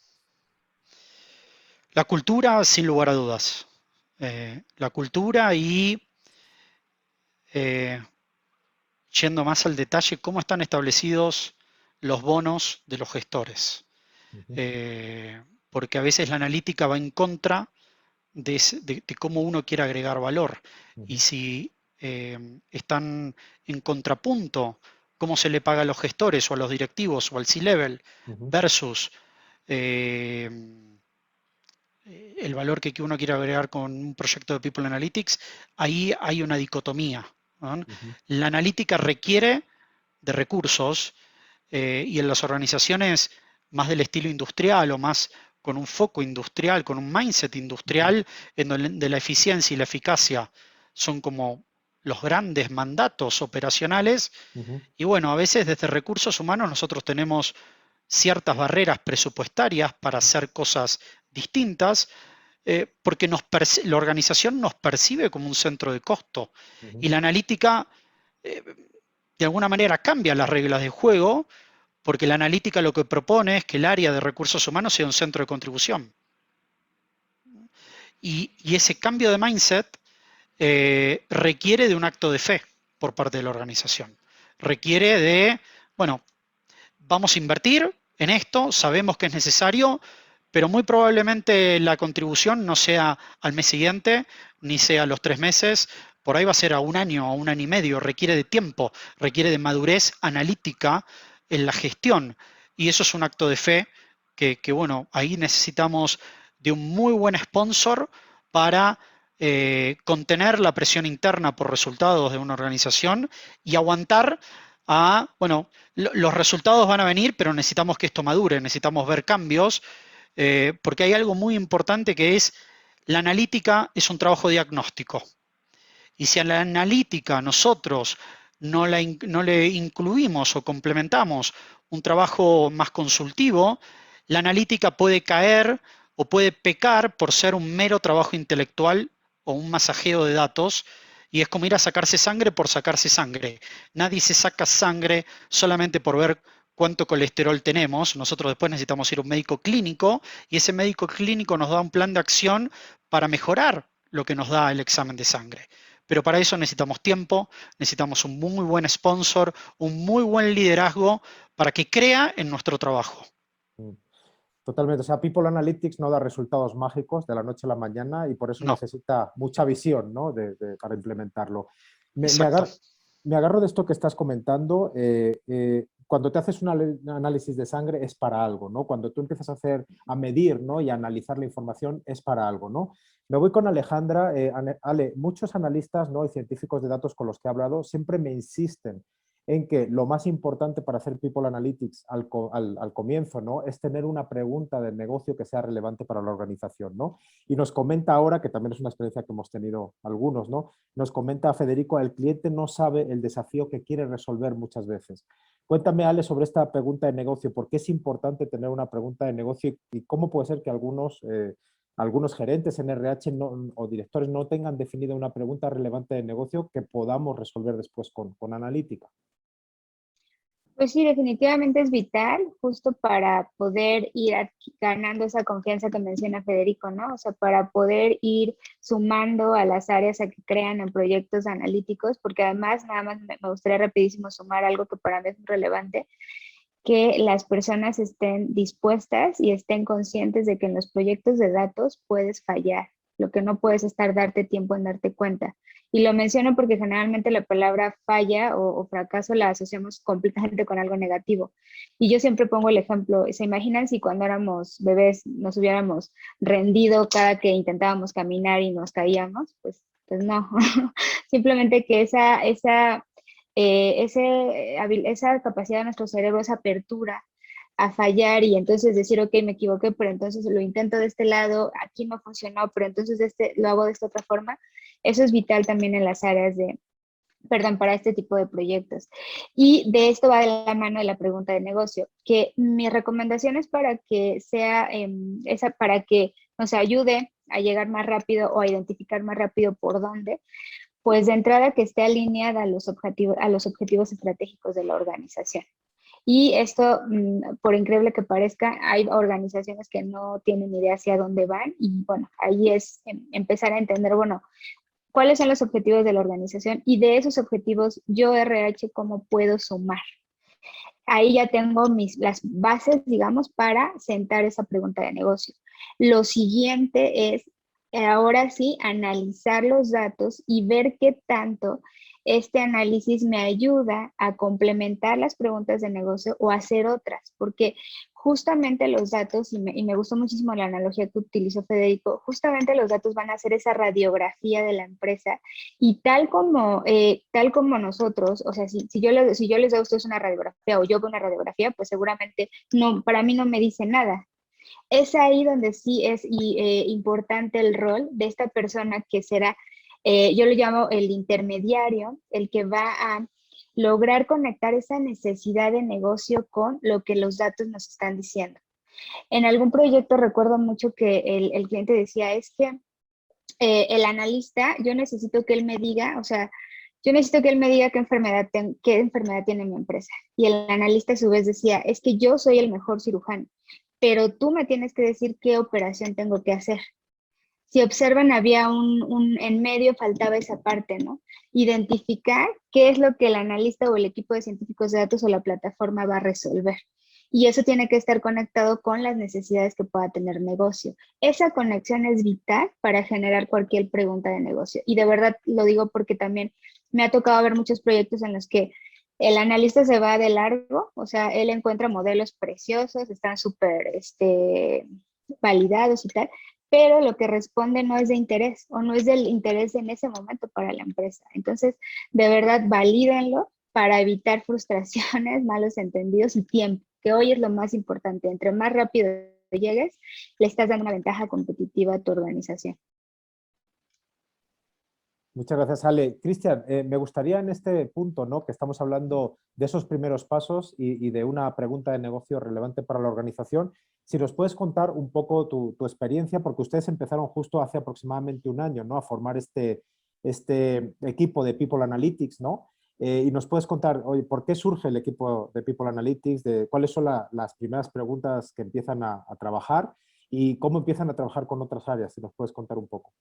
La cultura, sin lugar a dudas. La cultura y, yendo más al detalle, cómo están establecidos los bonos de los gestores. Porque a veces la analítica va en contra de cómo uno quiere agregar valor. Y si están en contrapunto, cómo se le paga a los gestores o a los directivos o al C-Level versus el valor que uno quiere agregar con un proyecto de People Analytics, ahí hay una dicotomía, ¿no? La analítica requiere de recursos y en las organizaciones más del estilo industrial o más con un foco industrial, con un mindset industrial, en donde la eficiencia y la eficacia son como los grandes mandatos operacionales. Y bueno, a veces desde recursos humanos nosotros tenemos ciertas barreras presupuestarias para hacer cosas distintas, porque la organización nos percibe como un centro de costo. Y la analítica, de alguna manera, cambia las reglas de juego, porque la analítica lo que propone es que el área de recursos humanos sea un centro de contribución. Y ese cambio de mindset requiere de un acto de fe por parte de la organización. Requiere de, bueno, vamos a invertir en esto, sabemos que es necesario, pero muy probablemente la contribución no sea al mes siguiente, ni sea a los 3 meses, por ahí va a ser a 1 año, a 1 año y medio, requiere de tiempo, requiere de madurez analítica en la gestión. Y eso es un acto de fe que bueno, ahí necesitamos de un muy buen sponsor para contener la presión interna por resultados de una organización y aguantar bueno, los resultados van a venir, pero necesitamos que esto madure, necesitamos ver cambios, porque hay algo muy importante que es la analítica es un trabajo diagnóstico. Y si a la analítica nosotros no le incluimos o complementamos un trabajo más consultivo, la analítica puede caer o puede pecar por ser un mero trabajo intelectual o un masajeo de datos, y es como ir a sacarse sangre por sacarse sangre. Nadie se saca sangre solamente por ver cuánto colesterol tenemos. Nosotros después necesitamos ir a un médico clínico y ese médico clínico nos da un plan de acción para mejorar lo que nos da el examen de sangre. Pero para eso necesitamos tiempo, necesitamos un muy buen sponsor, un muy buen liderazgo para que crea en nuestro trabajo. Mm. Totalmente. O sea, People Analytics no da resultados mágicos de la noche a la mañana y por eso No, necesita mucha visión, ¿no? Para implementarlo. Me, me exacto. agar- Me agarro de esto que estás comentando. Cuando te haces un análisis de sangre es para algo, ¿no? Cuando tú empiezas a medir, ¿no? Y a analizar la información es para algo, ¿no? Me voy con Alejandra. Ale, muchos analistas, ¿no? Y científicos de datos con los que he hablado siempre me insisten en que lo más importante para hacer People Analytics al comienzo, ¿no? Es tener una pregunta del negocio que sea relevante para la organización, ¿no? Y nos comenta ahora, que también es una experiencia que hemos tenido algunos, ¿no? Nos comenta Federico, el cliente no sabe el desafío que quiere resolver muchas veces. Cuéntame, Ale, sobre esta pregunta de negocio. ¿Por qué es importante tener una pregunta de negocio y cómo puede ser que algunos gerentes en RH o directores no tengan definida una pregunta relevante de negocio que podamos resolver después con analítica? Pues sí, definitivamente es vital justo para poder ir ganando esa confianza que menciona Federico, ¿no? O sea, para poder ir sumando a las áreas a que crean en proyectos analíticos, porque además, nada más me gustaría rapidísimo sumar algo que para mí es muy relevante, que las personas estén dispuestas y estén conscientes de que en los proyectos de datos puedes fallar. Lo que no puedes es darte tiempo en darte cuenta. Y lo menciono porque generalmente la palabra falla o fracaso la asociamos completamente con algo negativo. Y yo siempre pongo el ejemplo, ¿se imaginan si cuando éramos bebés nos hubiéramos rendido cada que intentábamos caminar y nos caíamos? Pues no. Simplemente que esa capacidad de nuestro cerebro, esa apertura a fallar y entonces decir, ok, me equivoqué, pero entonces lo intento de este lado, aquí no funcionó, pero entonces lo hago de esta otra forma. Eso es vital también en las áreas para este tipo de proyectos. Y de esto va de la mano de la pregunta de negocio, que mi recomendación es para que para que nos ayude a llegar más rápido o a identificar más rápido por dónde, pues de entrada que esté alineada a los objetivos estratégicos de la organización. Y esto, por increíble que parezca, hay organizaciones que no tienen idea hacia dónde van y bueno, ahí es empezar a entender, bueno, cuáles son los objetivos de la organización y de esos objetivos yo RH cómo puedo sumar. Ahí ya tengo las bases, digamos, para sentar esa pregunta de negocio. Lo siguiente es, ahora sí, analizar los datos y ver qué tanto este análisis me ayuda a complementar las preguntas de negocio o hacer otras, porque justamente los datos, y me gustó muchísimo la analogía que utilizó Federico, justamente los datos van a hacer esa radiografía de la empresa y tal como nosotros, o sea, si yo les doy a ustedes una radiografía o yo veo una radiografía, pues seguramente no, para mí no me dice nada. Es ahí donde sí es importante el rol de esta persona que será, yo lo llamo el intermediario, el que va a lograr conectar esa necesidad de negocio con lo que los datos nos están diciendo. En algún proyecto recuerdo mucho que el cliente decía, es que el analista, yo necesito que él me diga, o sea, yo necesito que él me diga qué enfermedad tiene mi empresa. Y el analista a su vez decía, es que yo soy el mejor cirujano, pero tú me tienes que decir qué operación tengo que hacer. Si observan, había en medio faltaba esa parte, ¿no? Identificar qué es lo que el analista o el equipo de científicos de datos o la plataforma va a resolver. Y eso tiene que estar conectado con las necesidades que pueda tener negocio. Esa conexión es vital para generar cualquier pregunta de negocio. Y de verdad lo digo porque también me ha tocado ver muchos proyectos en los que el analista se va de largo, o sea, él encuentra modelos preciosos, están súper validados y tal, pero lo que responde no es de interés o no es del interés en ese momento para la empresa. Entonces, de verdad, valídenlo para evitar frustraciones, malos entendidos y tiempo, que hoy es lo más importante. Entre más rápido llegues, le estás dando una ventaja competitiva a tu organización. Muchas gracias, Ale. Cristian, me gustaría en este punto, ¿no? Que estamos hablando de esos primeros pasos y de una pregunta de negocio relevante para la organización, si nos puedes contar un poco tu experiencia, porque ustedes empezaron justo hace aproximadamente un año, ¿no? A formar este equipo de People Analytics, ¿no? Y nos puedes contar, oye, ¿por qué surge el equipo de People Analytics? ¿Cuáles son las primeras preguntas que empiezan a trabajar y cómo empiezan a trabajar con otras áreas? Si nos puedes contar un poco.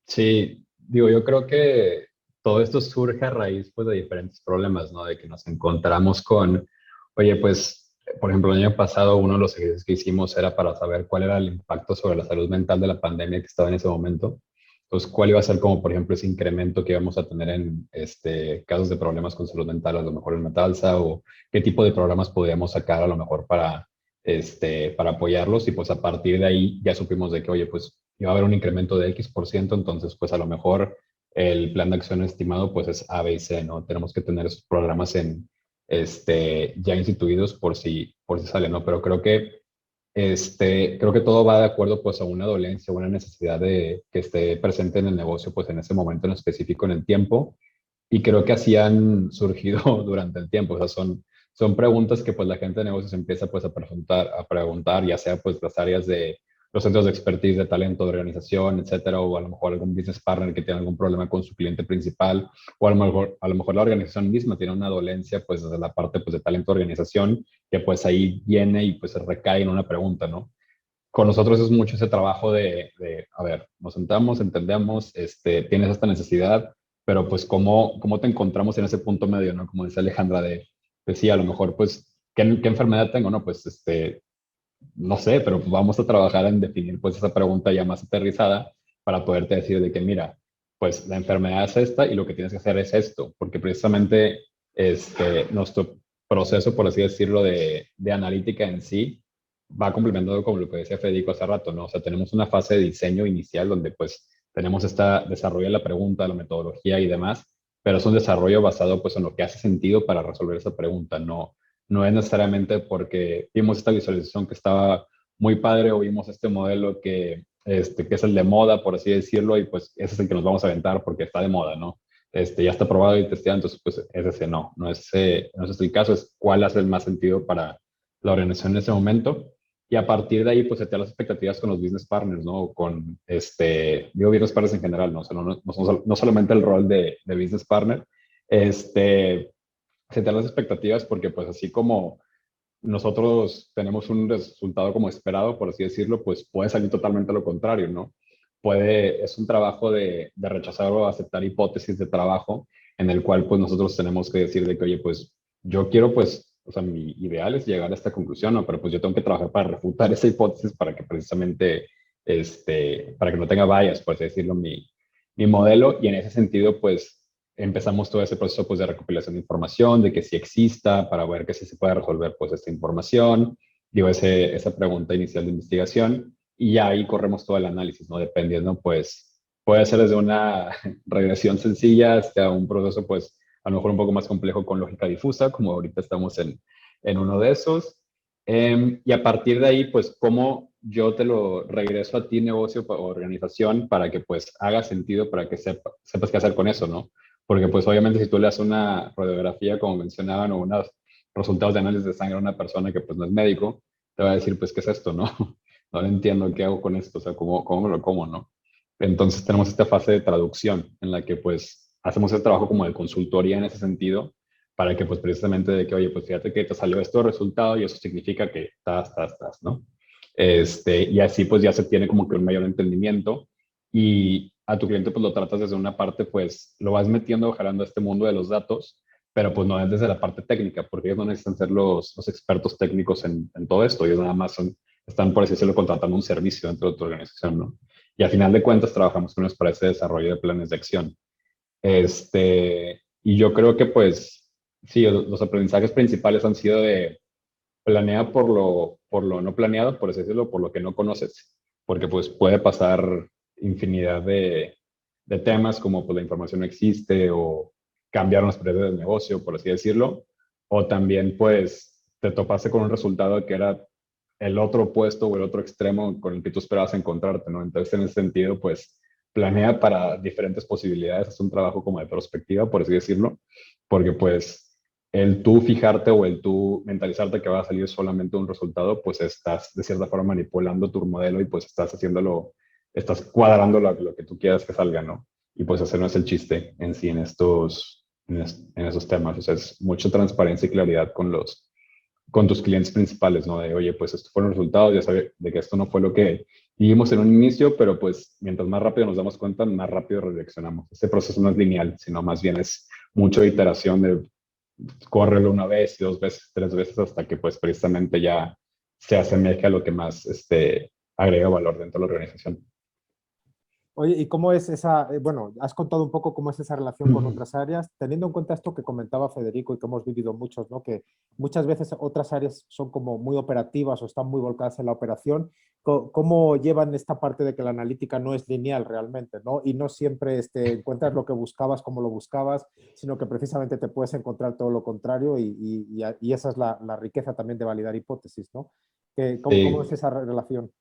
Sí, digo, yo creo que todo esto surge a raíz pues, de diferentes problemas, ¿no? De que nos encontramos con, oye, pues por ejemplo, el año pasado uno de los ejercicios que hicimos era para saber cuál era el impacto sobre la salud mental de la pandemia que estaba en ese momento. Entonces, cuál iba a ser como, por ejemplo, ese incremento que íbamos a tener en casos de problemas con salud mental, a lo mejor en Metalsa, o qué tipo de programas podríamos sacar a lo mejor para apoyarlos. Y pues a partir de ahí ya supimos de que, oye, pues iba a haber un incremento de X%, entonces pues a lo mejor el plan de acción estimado pues es A, B y C, ¿no? Tenemos que tener esos programas ya instituidos por si sale, ¿no? Pero creo que todo va de acuerdo pues a una dolencia, una necesidad de que esté presente en el negocio pues en ese momento en específico en el tiempo. Y creo que así han surgido durante el tiempo. O sea, son preguntas que pues la gente de negocios empieza pues a preguntar, ya sea pues las áreas de los centros de expertise, de talento, de organización, etcétera, o a lo mejor algún business partner que tiene algún problema con su cliente principal, o a lo mejor la organización misma tiene una dolencia pues desde la parte pues de talento de organización, que pues ahí viene y pues recae en una pregunta, ¿no? Con nosotros es mucho ese trabajo a ver, nos sentamos, entendemos, tienes esta necesidad, pero pues cómo te encontramos en ese punto medio, ¿no? Como dice Alejandra, pues sí, a lo mejor, pues, ¿qué enfermedad tengo? No, pues, no sé, pero vamos a trabajar en definir, pues, esa pregunta ya más aterrizada para poderte decir de que, mira, pues, la enfermedad es esta y lo que tienes que hacer es esto, porque precisamente, nuestro proceso, por así decirlo, de analítica en sí, va complementando con lo que decía Federico hace rato, ¿no? O sea, tenemos una fase de diseño inicial donde, pues, tenemos desarrollo de la pregunta, la metodología y demás, pero es un desarrollo basado, pues, en lo que hace sentido para resolver esa pregunta, no es necesariamente porque vimos esta visualización que estaba muy padre o vimos este modelo que es el de moda, por así decirlo, y pues ese es el que nos vamos a aventar porque está de moda, ¿no? Ya está probado y testeado, entonces pues es ese no es ese el caso, es cuál hace el más sentido para la organización en ese momento. Y a partir de ahí, pues setear las expectativas con los business partners, ¿no? Digo business partners en general, ¿no? O sea, no solamente el rol de business partner, setear las expectativas porque pues así como nosotros tenemos un resultado como esperado, por así decirlo, pues puede salir totalmente lo contrario, ¿no? Es un trabajo de rechazar o aceptar hipótesis de trabajo en el cual pues nosotros tenemos que decir de que, oye, pues yo quiero pues, o sea, mi ideal es llegar a esta conclusión, ¿no? Pero pues yo tengo que trabajar para refutar esa hipótesis para que precisamente, para que no tenga bias, por así decirlo, mi modelo. Y en ese sentido, pues empezamos todo ese proceso pues, de recopilación de información, de que sí exista, para ver que sí se puede resolver pues esta información, digo, esa pregunta inicial de investigación, y ya ahí corremos todo el análisis, ¿no? Dependiendo, pues, puede ser desde una regresión sencilla hasta un proceso, pues, a lo mejor un poco más complejo con lógica difusa, como ahorita estamos en uno de esos. Y a partir de ahí, pues, cómo yo te lo regreso a ti, negocio o organización, para que, pues, haga sentido, para que sepas qué hacer con eso, ¿no? Porque pues obviamente si tú le haces una radiografía, como mencionaban, o unos resultados de análisis de sangre a una persona que pues no es médico, te va a decir, pues, ¿qué es esto, no? No lo entiendo, ¿qué hago con esto? O sea, ¿cómo me lo como, no? Entonces tenemos esta fase de traducción en la que pues hacemos el trabajo como de consultoría en ese sentido, para que pues precisamente de que, oye, pues fíjate que te salió esto resultado y eso significa que estás, ¿no? Y así pues ya se tiene como que un mayor entendimiento y a tu cliente pues lo tratas desde una parte, pues lo vas metiendo, jalando a este mundo de los datos, pero pues no es desde la parte técnica, porque ellos no necesitan ser los expertos técnicos en todo esto, ellos nada más están, por así decirlo, contratando un servicio dentro de tu organización, ¿no? Y al final de cuentas trabajamos con ellos para ese desarrollo de planes de acción. Y yo creo que pues sí, los aprendizajes principales han sido de planea por lo no planeado, por así decirlo, por lo que no conoces, porque pues puede pasar infinidad de temas como pues la información no existe o cambiaron las prioridades del negocio, por así decirlo, o también pues te topaste con un resultado que era el otro opuesto o el otro extremo con el que tú esperabas encontrarte, ¿no? Entonces en ese sentido pues planea para diferentes posibilidades, es un trabajo como de perspectiva, por así decirlo, porque pues el tú fijarte o el tú mentalizarte que va a salir solamente un resultado, pues estás de cierta forma manipulando tu modelo y pues estás cuadrando lo que tú quieras que salga, ¿no? Y pues ese no es el chiste en sí en esos temas. O sea, es mucha transparencia y claridad con tus clientes principales, ¿no? De, oye, pues estos fueron los resultados, ya sabes de que esto no fue lo que vivimos en un inicio, pero pues mientras más rápido nos damos cuenta, más rápido reaccionamos. Este proceso no es lineal, sino más bien es mucha iteración de córrelo una vez y dos veces, tres veces, hasta que pues precisamente ya se asemeje a lo que más agrega valor dentro de la organización. Oye, ¿y cómo es esa, bueno, has contado un poco cómo es esa relación con otras áreas, teniendo en cuenta esto que comentaba Federico y que hemos vivido muchos, ¿no? Que muchas veces otras áreas son como muy operativas o están muy volcadas en la operación. ¿Cómo llevan esta parte de que la analítica no es lineal realmente, ¿no? Y no siempre encuentras lo que buscabas como lo buscabas, sino que precisamente te puedes encontrar todo lo contrario y esa es la riqueza también de validar hipótesis, ¿no? ¿Cómo es Sí, esa relación?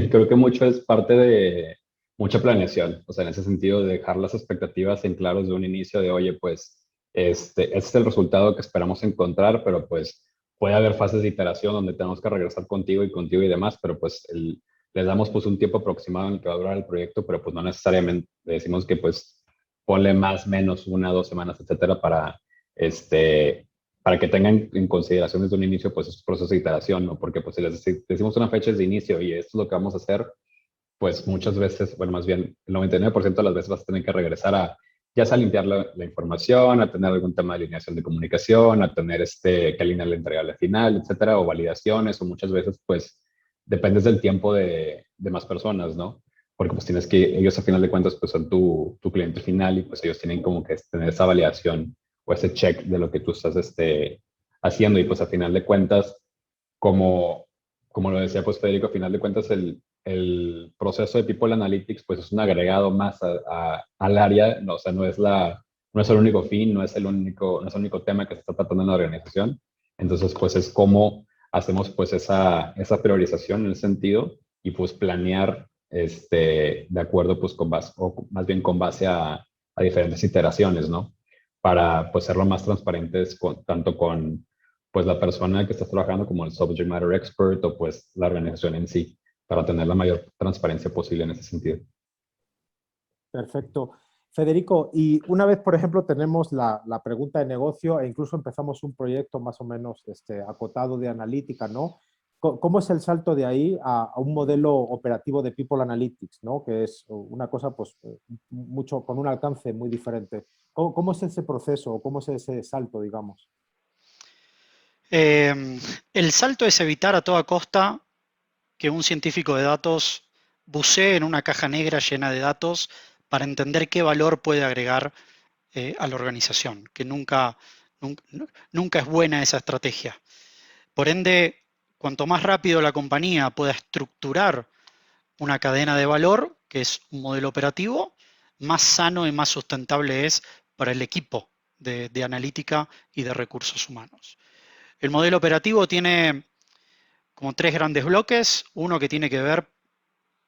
creo que mucho es parte de mucha planeación, o sea, en ese sentido, de dejar las expectativas en claros de un inicio de, oye, pues, este es el resultado que esperamos encontrar, pero pues puede haber fases de iteración donde tenemos que regresar contigo y demás, pero pues les damos pues un tiempo aproximado en el que va a durar el proyecto, pero pues no necesariamente le decimos que pues ponle más, menos, una, 2 semanas, etcétera, para que tengan en consideración desde un inicio, pues, estos procesos de iteración, ¿no? Porque, pues, si les decimos una fecha de inicio y esto es lo que vamos a hacer, pues, muchas veces, bueno, más bien, el 99% de las veces vas a tener que regresar a, ya sea a limpiar la información, a tener algún tema de alineación de comunicación, a tener que alinear la entrega al final, etcétera, o validaciones, o muchas veces, pues, dependes del tiempo de más personas, ¿no? Porque, pues, tienes que, ellos a final de cuentas, pues, son tu cliente final y, pues, ellos tienen como que tener esa validación o ese check de lo que tú estás haciendo y, pues, a final de cuentas, como, como lo decía, pues, Federico, a final de cuentas, el proceso de People Analytics, pues, es un agregado más al área, no, o sea, no es el único fin, no es el único tema que se está tratando en la organización. Entonces, pues, es como hacemos, pues, esa priorización en ese sentido y, pues, planear de acuerdo, pues, con base, o más bien con base a diferentes iteraciones, ¿no? Para, pues, ser lo más transparentes tanto con, pues, la persona que está trabajando como el subject matter expert o, pues, la organización en sí, para tener la mayor transparencia posible en ese sentido. Perfecto. Federico, y una vez, por ejemplo, tenemos la pregunta de negocio e incluso empezamos un proyecto más o menos acotado de analítica, ¿no? ¿Cómo es el salto de ahí a un modelo operativo de People Analytics, ¿no? Que es una cosa, pues, mucho, con un alcance muy diferente. ¿Cómo es ese proceso? ¿Cómo es ese salto, digamos? El salto es evitar a toda costa que un científico de datos bucee en una caja negra llena de datos para entender qué valor puede agregar a la organización, que nunca es buena esa estrategia. Por ende, cuanto más rápido la compañía pueda estructurar una cadena de valor, que es un modelo operativo, más sano y más sustentable es para el equipo de analítica y de recursos humanos. El modelo operativo tiene como tres grandes bloques. Uno que tiene que ver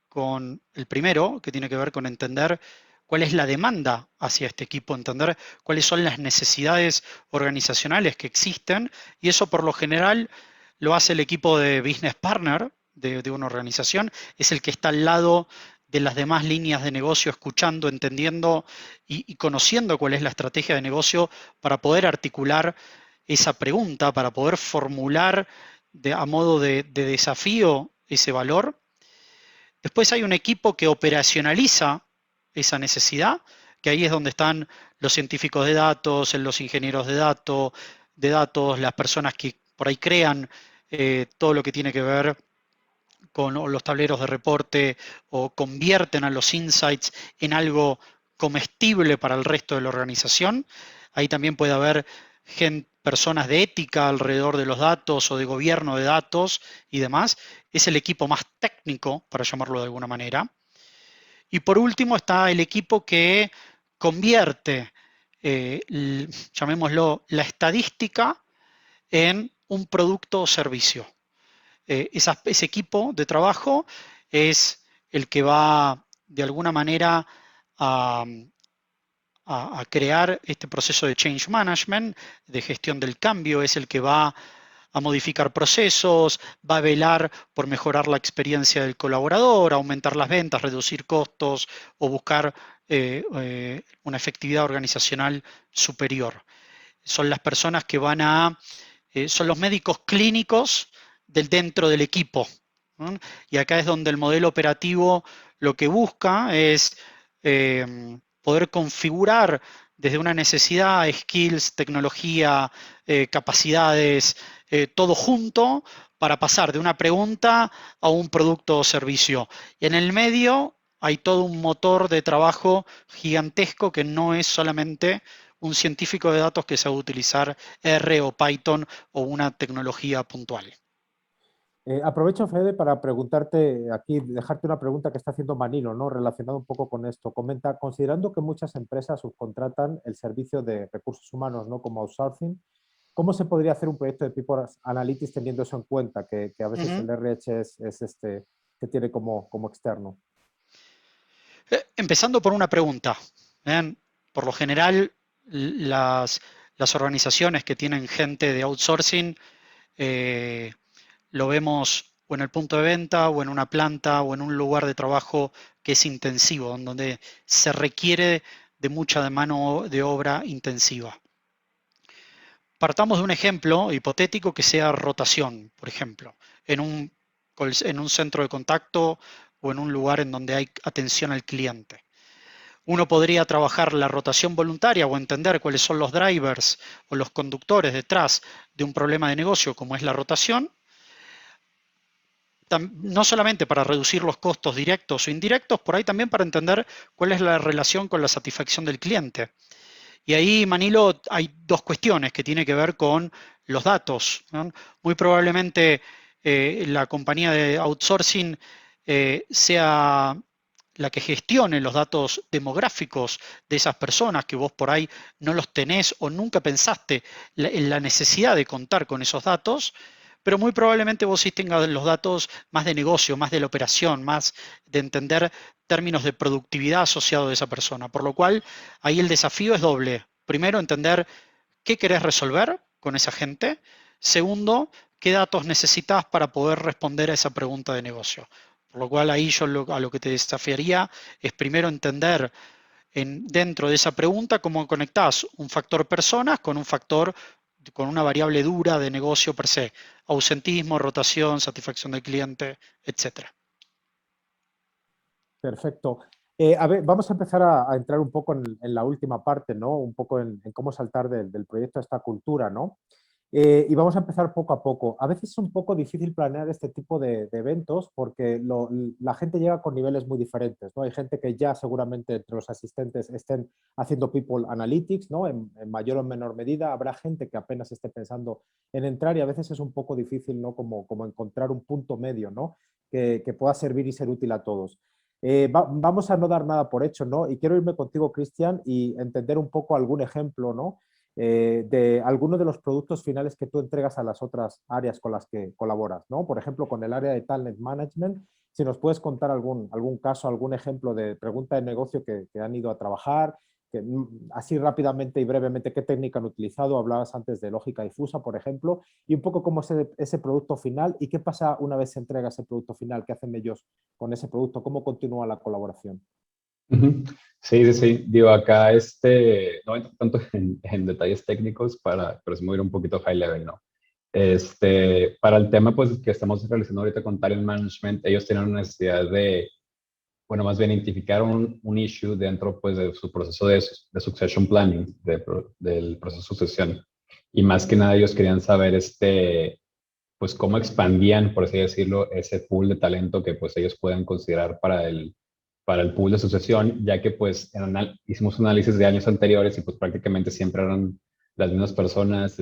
con el primero, que tiene que ver con entender cuál es la demanda hacia este equipo, entender cuáles son las necesidades organizacionales que existen, y eso por lo general lo hace el equipo de business partner de una organización, es el que está al lado de las demás líneas de negocio, escuchando, entendiendo y conociendo cuál es la estrategia de negocio para poder articular esa pregunta, para poder formular a modo de desafío ese valor. Después hay un equipo que operacionaliza esa necesidad, que ahí es donde están los científicos de datos, los ingenieros de datos, las personas que por ahí crean todo lo que tiene que ver con los tableros de reporte o convierten a los insights en algo comestible para el resto de la organización. Ahí también puede haber personas de ética alrededor de los datos o de gobierno de datos y demás. Es el equipo más técnico, para llamarlo de alguna manera. Y por último está el equipo que convierte, llamémoslo, la estadística en un producto o servicio. Ese equipo de trabajo es el que va de alguna manera a, a crear este proceso de change management, de gestión del cambio, es el que va a modificar procesos, va a velar por mejorar la experiencia del colaborador, aumentar las ventas, reducir costos o buscar una efectividad organizacional superior. Son las personas que son los médicos clínicos dentro del equipo, ¿no? Y acá es donde el modelo operativo lo que busca es poder configurar desde una necesidad, skills, tecnología, capacidades, todo junto para pasar de una pregunta a un producto o servicio. Y en el medio hay todo un motor de trabajo gigantesco que no es solamente un científico de datos que sabe utilizar R o Python o una tecnología puntual. Aprovecho, Fede, para preguntarte aquí, dejarte una pregunta que está haciendo Manilo, ¿no? Relacionado un poco con esto. Comenta, considerando que muchas empresas subcontratan el servicio de recursos humanos, ¿no? Como outsourcing, ¿cómo se podría hacer un proyecto de People Analytics teniendo eso en cuenta? Que a veces el RH se tiene como externo. Empezando por una pregunta. ¿Ven? Por lo general, las organizaciones que tienen gente de outsourcing lo vemos o en el punto de venta o en una planta o en un lugar de trabajo que es intensivo, en donde se requiere de mucha mano de obra intensiva. Partamos de un ejemplo hipotético que sea rotación, por ejemplo, en un centro de contacto o en un lugar en donde hay atención al cliente. Uno podría trabajar la rotación voluntaria o entender cuáles son los drivers o los conductores detrás de un problema de negocio como es la rotación, no solamente para reducir los costos directos o indirectos, por ahí también para entender cuál es la relación con la satisfacción del cliente. Y ahí, Manilo, hay dos cuestiones que tienen que ver con los datos, ¿no? Muy probablemente la compañía de outsourcing sea la que gestione los datos demográficos de esas personas que vos por ahí no los tenés o nunca pensaste en la necesidad de contar con esos datos, pero muy probablemente vos sí tengas los datos más de negocio, más de la operación, más de entender términos de productividad asociados a esa persona. Por lo cual, ahí el desafío es doble. Primero, entender qué querés resolver con esa gente. Segundo, qué datos necesitas para poder responder a esa pregunta de negocio. Por lo cual, ahí yo a lo que te desafiaría es primero entender dentro de esa pregunta cómo conectás un factor personas con un factor, con una variable dura de negocio per se. Ausentismo, rotación, satisfacción del cliente, etcétera. Perfecto. A ver, vamos a empezar a entrar un poco en la última parte, ¿no? Un poco en cómo saltar del proyecto a esta cultura, ¿no? Y vamos a empezar poco a poco. A veces es un poco difícil planear este tipo de eventos porque la gente llega con niveles muy diferentes, ¿no? Hay gente que ya seguramente entre los asistentes estén haciendo People Analytics, ¿no? En mayor o menor medida. Habrá gente que apenas esté pensando en entrar y a veces es un poco difícil, ¿no? Como encontrar un punto medio, ¿no? Que pueda servir y ser útil a todos. Vamos a no dar nada por hecho, ¿no? Y quiero irme contigo, Cristian, y entender un poco algún ejemplo, ¿no? De algunos de los productos finales que tú entregas a las otras áreas con las que colaboras, ¿no? Por ejemplo, con el área de Talent Management, si nos puedes contar algún caso, algún ejemplo de pregunta de negocio que han ido a trabajar, así rápidamente y brevemente, ¿qué técnica han utilizado? Hablabas antes de lógica difusa, por ejemplo, y un poco cómo es ese producto final y qué pasa una vez se entrega ese producto final, qué hacen ellos con ese producto, cómo continúa la colaboración. Sí, sí, sí. Digo, acá no entro tanto en detalles técnicos, pero sí me voy a ir un poquito high level, ¿no? Para el tema pues, que estamos realizando ahorita con Talent Management, ellos tienen una necesidad de, bueno, más bien identificar un issue dentro pues, de su proceso de succession planning, del proceso de sucesión. Y más que nada ellos querían saber pues cómo expandían, por así decirlo, ese pool de talento que pues ellos pueden considerar para el pool de sucesión, ya que pues hicimos un análisis de años anteriores y pues prácticamente siempre eran las mismas personas,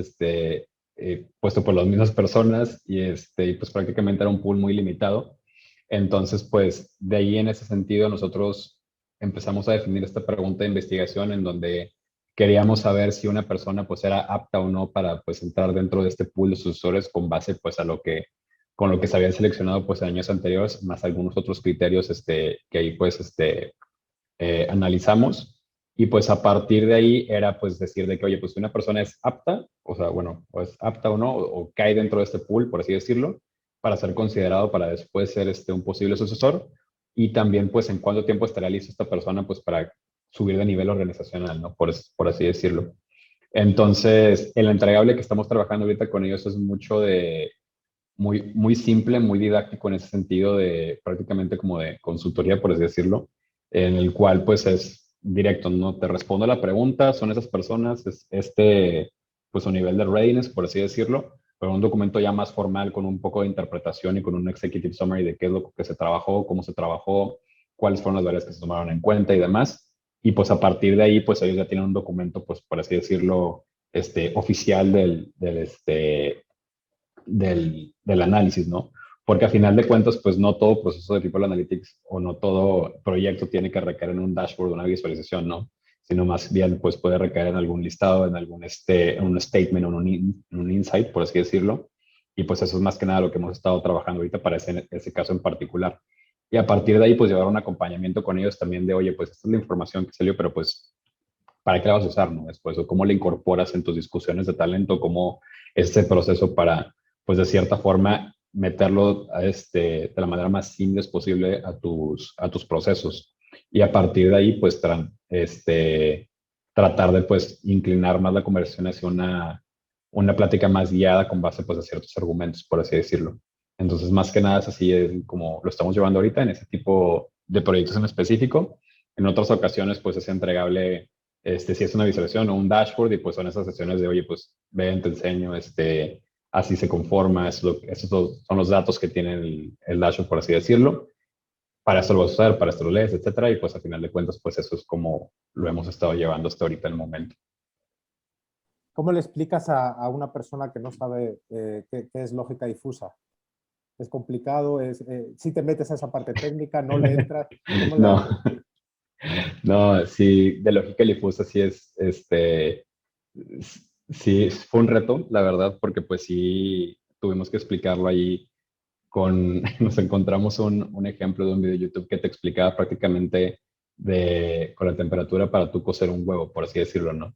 puesto por las mismas personas y pues prácticamente era un pool muy limitado. Entonces pues de ahí en ese sentido nosotros empezamos a definir esta pregunta de investigación en donde queríamos saber si una persona pues era apta o no para pues entrar dentro de este pool de sucesores con base pues con lo que se habían seleccionado pues en años anteriores, más algunos otros criterios que ahí pues analizamos. Y pues a partir de ahí era pues decir de que, oye, pues si una persona es apta, o sea, bueno, pues apta o no, o cae dentro de este pool, por así decirlo, para ser considerado para después ser un posible sucesor. Y también pues en cuánto tiempo estaría lista esta persona pues para subir de nivel organizacional, ¿no? Por así decirlo. Entonces, el entregable que estamos trabajando ahorita con ellos es mucho muy, muy simple, muy didáctico en ese sentido de prácticamente como de consultoría, por así decirlo, en el cual pues es directo, no te respondo la pregunta, son esas personas, es pues su nivel de readiness, por así decirlo, pero un documento ya más formal con un poco de interpretación y con un executive summary de qué es lo que se trabajó, cómo se trabajó, cuáles fueron las variables que se tomaron en cuenta y demás. Y pues a partir de ahí, pues ellos ya tienen un documento, pues por así decirlo, oficial del análisis, ¿no? Porque a final de cuentas, pues no todo proceso de People Analytics o no todo proyecto tiene que recaer en un dashboard o una visualización, ¿no? Sino más bien, pues puede recaer en algún listado, en algún en un statement, en un insight, por así decirlo. Y pues eso es más que nada lo que hemos estado trabajando ahorita para ese caso en particular. Y a partir de ahí, pues llevar un acompañamiento con ellos también de, oye, pues esta es la información que salió, pero pues, ¿para qué la vas a usar, no? Después, o cómo la incorporas en tus discusiones de talento, cómo es ese proceso para, pues de cierta forma, meterlo de la manera más simple posible a tus procesos. Y a partir de ahí, pues, tratar de, pues, inclinar más la conversación hacia una plática más guiada con base, pues, a ciertos argumentos, por así decirlo. Entonces, más que nada, es así como lo estamos llevando ahorita en ese tipo de proyectos en específico. En otras ocasiones, pues, es entregable, si es una visualización o un dashboard, y pues son esas sesiones de, oye, pues, ven, te enseño, así se conforma, esos son los datos que tiene el dashboard, por así decirlo. Para esto lo vas a usar, para esto lo lees, etcétera. Y pues, a final de cuentas, pues, eso es como lo hemos estado llevando hasta ahorita el momento. ¿Cómo le explicas a una persona que no sabe qué es lógica difusa? ¿Es complicado? Si te metes a esa parte técnica, no le entras? ¿Cómo le No, haces? no, sí, de lógica difusa sí sí, fue un reto, la verdad, porque pues sí tuvimos que explicarlo ahí nos encontramos un ejemplo de un video de YouTube que te explicaba prácticamente con la temperatura para tú cocer un huevo, por así decirlo, ¿no?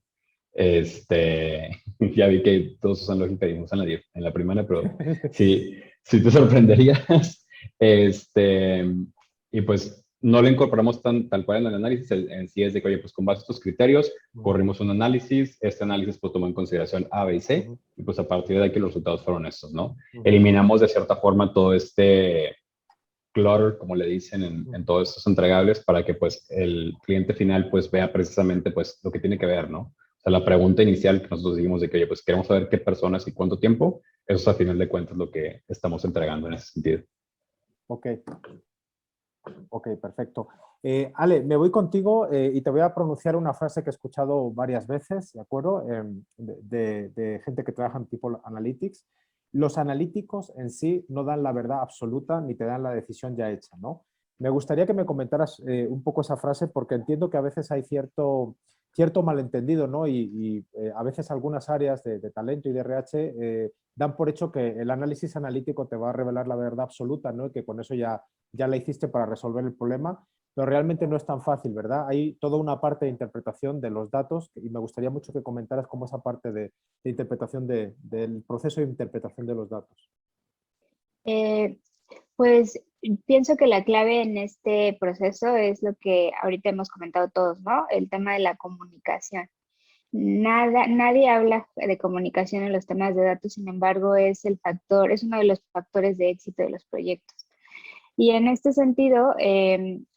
Ya vi que todos usan lógica difusa en la primera, pero sí, sí te sorprenderías. Y pues no lo incorporamos tal cual en el análisis, en sí es de que, oye, pues con base a estos criterios, corrimos un análisis, este análisis pues tomó en consideración A, B y C, y pues a partir de aquí los resultados fueron estos, ¿no? Eliminamos de cierta forma todo clutter, como le dicen en todos estos entregables, para que pues el cliente final pues vea precisamente pues lo que tiene que ver, ¿no? O sea, la pregunta inicial que nosotros dijimos de que, oye, pues queremos saber qué personas y cuánto tiempo, eso es a final de cuentas lo que estamos entregando en ese sentido. Ok. Ok, perfecto. Ale, me voy contigo y te voy a pronunciar una frase que he escuchado varias veces, ¿de acuerdo? De gente que trabaja en People Analytics. Los analíticos en sí no dan la verdad absoluta ni te dan la decisión ya hecha, ¿no? Me gustaría que me comentaras un poco esa frase porque entiendo que a veces hay cierto malentendido, ¿no? Y a veces algunas áreas de talento y de RH dan por hecho que el análisis analítico te va a revelar la verdad absoluta, ¿no? Y que con eso ya la hiciste para resolver el problema, pero realmente no es tan fácil, ¿verdad? Hay toda una parte de interpretación de los datos y me gustaría mucho que comentaras cómo esa parte de interpretación del proceso de interpretación de los datos. Pues pienso que la clave en este proceso es lo que ahorita hemos comentado todos, ¿no? El tema de la comunicación. Nadie habla de comunicación en los temas de datos, sin embargo, es uno de los factores de éxito de los proyectos. Y en este sentido,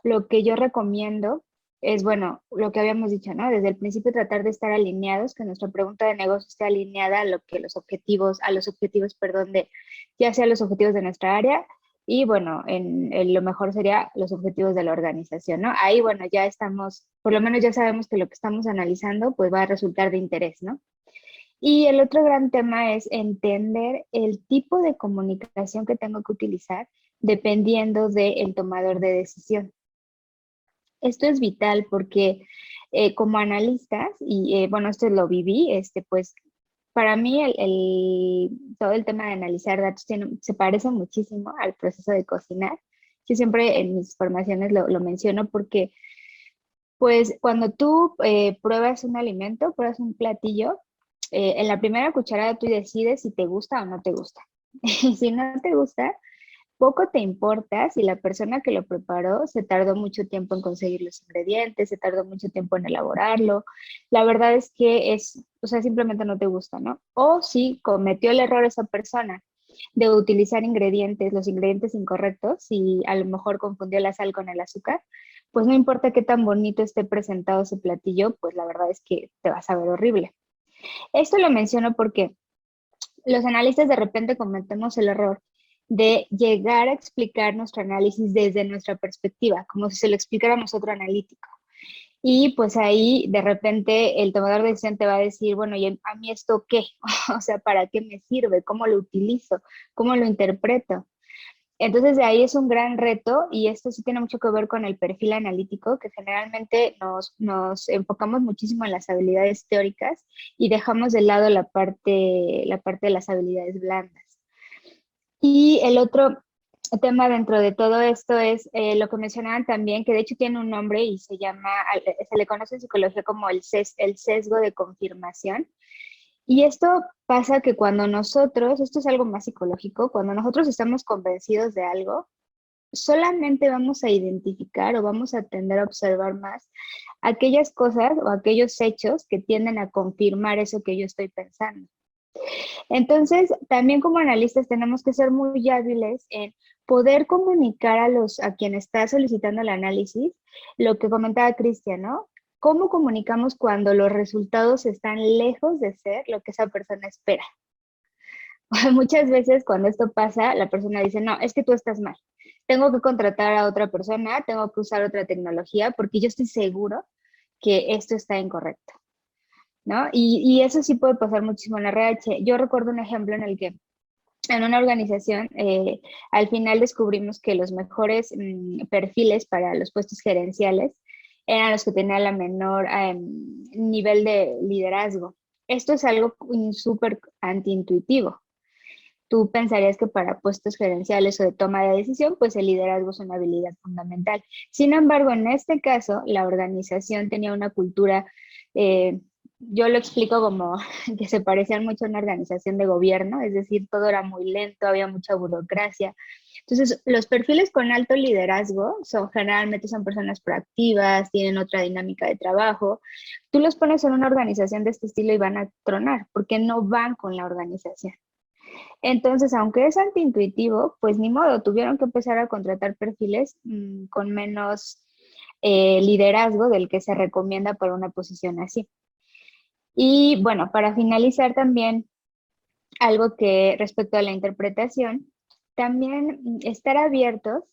lo que yo recomiendo es, bueno, lo que habíamos dicho, ¿no? Desde el principio tratar de estar alineados, que nuestra pregunta de negocio esté alineada a lo que los objetivos, perdón, ya sea los objetivos de nuestra área y, bueno, en lo mejor sería los objetivos de la organización, ¿no? Ahí, bueno, ya estamos, por lo menos ya sabemos que lo que estamos analizando, pues va a resultar de interés, ¿no? Y el otro gran tema es entender el tipo de comunicación que tengo que utilizar dependiendo del tomador de decisión. Esto es vital porque como analistas, y bueno, esto lo viví, pues para mí todo el tema de analizar datos se parece muchísimo al proceso de cocinar. Yo siempre en mis formaciones lo menciono porque pues cuando tú pruebas un alimento, pruebas un platillo, en la primera cucharada tú decides si te gusta o no te gusta. Y si no te gusta, poco te importa si la persona que lo preparó se tardó mucho tiempo en conseguir los ingredientes, se tardó mucho tiempo en elaborarlo. La verdad es que o sea, simplemente no te gusta, ¿no? O si cometió el error esa persona de utilizar los ingredientes incorrectos y a lo mejor confundió la sal con el azúcar, pues no importa qué tan bonito esté presentado ese platillo, pues la verdad es que te vas a ver horrible. Esto lo menciono porque los analistas de repente cometemos el error de llegar a explicar nuestro análisis desde nuestra perspectiva, como si se lo explicáramos a otro analítico. Y pues ahí de repente el tomador de decisión te va a decir, bueno, ¿y a mí esto qué? O sea, ¿para qué me sirve? ¿Cómo lo utilizo? ¿Cómo lo interpreto? Entonces de ahí es un gran reto y esto sí tiene mucho que ver con el perfil analítico, que generalmente nos enfocamos muchísimo en las habilidades teóricas y dejamos de lado la parte de las habilidades blandas. Y el otro tema dentro de todo esto es lo que mencionaban también, que de hecho tiene un nombre y se le conoce en psicología como el sesgo de confirmación. Y esto pasa que cuando nosotros, esto es algo más psicológico, cuando nosotros estamos convencidos de algo, solamente vamos a identificar o vamos a tender a observar más aquellas cosas o aquellos hechos que tienden a confirmar eso que yo estoy pensando. Entonces, también como analistas tenemos que ser muy hábiles en poder comunicar a quien está solicitando el análisis lo que comentaba Cristian, ¿no? ¿Cómo comunicamos cuando los resultados están lejos de ser lo que esa persona espera? Muchas veces cuando esto pasa, la persona dice, no, es que tú estás mal. Tengo que contratar a otra persona, tengo que usar otra tecnología porque yo estoy seguro que esto está incorrecto, ¿no? Y eso sí puede pasar muchísimo en la RH. Yo recuerdo un ejemplo en el que en una organización al final descubrimos que los mejores perfiles para los puestos gerenciales eran los que tenían la menor nivel de liderazgo. Esto es algo súper antiintuitivo. Tú pensarías que para puestos gerenciales o de toma de decisión, pues el liderazgo es una habilidad fundamental. Sin embargo, en este caso, la organización tenía una cultura, yo lo explico como que se parecían mucho a una organización de gobierno, es decir, todo era muy lento, había mucha burocracia. Entonces, los perfiles con alto liderazgo generalmente son personas proactivas, tienen otra dinámica de trabajo. Tú los pones en una organización de este estilo y van a tronar porque no van con la organización. Entonces, aunque es antiintuitivo, pues ni modo, tuvieron que empezar a contratar perfiles con menos liderazgo del que se recomienda para una posición así. Y bueno, para finalizar también, algo que respecto a la interpretación, también estar abiertos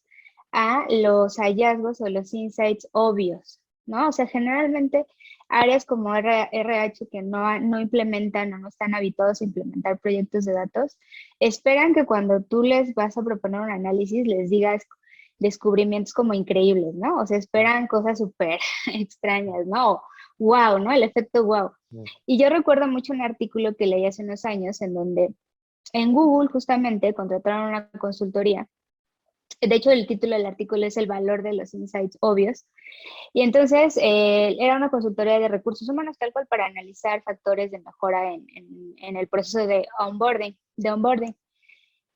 a los hallazgos o los insights obvios, ¿no? O sea, generalmente áreas como RH que no implementan o no están habituados a implementar proyectos de datos, esperan que cuando tú les vas a proponer un análisis les digas descubrimientos como increíbles, ¿no? O sea, esperan cosas súper extrañas, ¿no? Wow, ¿no? El efecto wow. Y yo recuerdo mucho un artículo que leí hace unos años en donde en Google justamente contrataron una consultoría. De hecho, el título del artículo es El valor de los insights obvios. Y entonces era una consultoría de recursos humanos, tal cual, para analizar factores de mejora en el proceso de onboarding.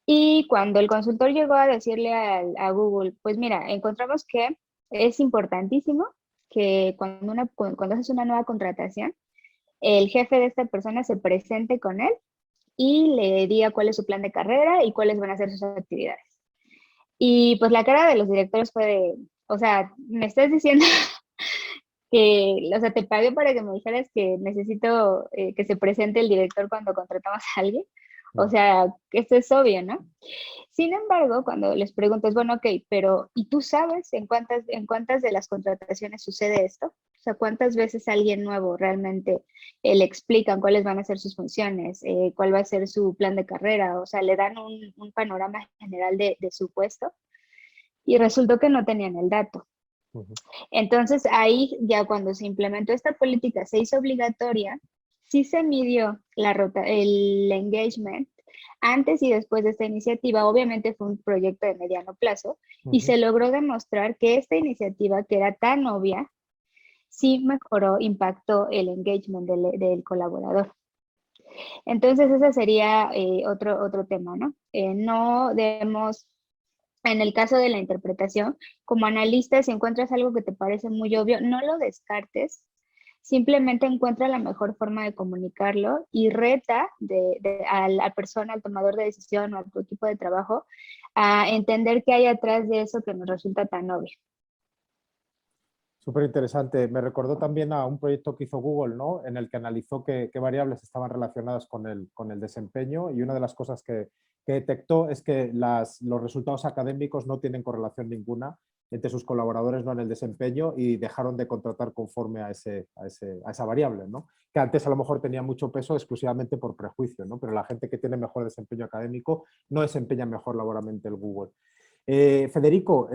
Y cuando el consultor llegó a decirle a Google, pues mira, encontramos que es importantísimo que cuando haces una nueva contratación, el jefe de esta persona se presente con él y le diga cuál es su plan de carrera y cuáles van a ser sus actividades. Y pues la cara de los directores fue de, o sea, me estás diciendo que, o sea, te pagué para que me dijeras que necesito que se presente el director cuando contratamos a alguien. O sea, esto es obvio, ¿no? Sin embargo, cuando les preguntas, bueno, ok, pero ¿y tú sabes en cuántas de las contrataciones sucede esto? O sea, ¿cuántas veces a alguien nuevo realmente le explican cuáles van a ser sus funciones, cuál va a ser su plan de carrera? O sea, le dan un panorama general de su puesto y resultó que no tenían el dato. Entonces, ahí ya cuando se implementó esta política, se hizo obligatoria, sí se midió el engagement antes y después de esta iniciativa. Obviamente fue un proyecto de mediano plazo y se logró demostrar que esta iniciativa, que era tan obvia, sí mejoró, impactó el engagement del colaborador. Entonces, ese sería otro tema, ¿no? No debemos, en el caso de la interpretación, como analista, si encuentras algo que te parece muy obvio, no lo descartes. Simplemente encuentra la mejor forma de comunicarlo y reta a la persona, al tomador de decisión o a tu equipo de trabajo a entender qué hay atrás de eso que nos resulta tan obvio. Súper interesante. Me recordó también a un proyecto que hizo Google, ¿no? En el que analizó qué variables estaban relacionadas con el desempeño, y una de las cosas que detectó es que los resultados académicos no tienen correlación ninguna entre sus colaboradores, no en el desempeño, y dejaron de contratar conforme a esa variable, ¿no? Que antes a lo mejor tenía mucho peso exclusivamente por prejuicio, ¿no? Pero la gente que tiene mejor desempeño académico no desempeña mejor laboralmente el Google. Federico,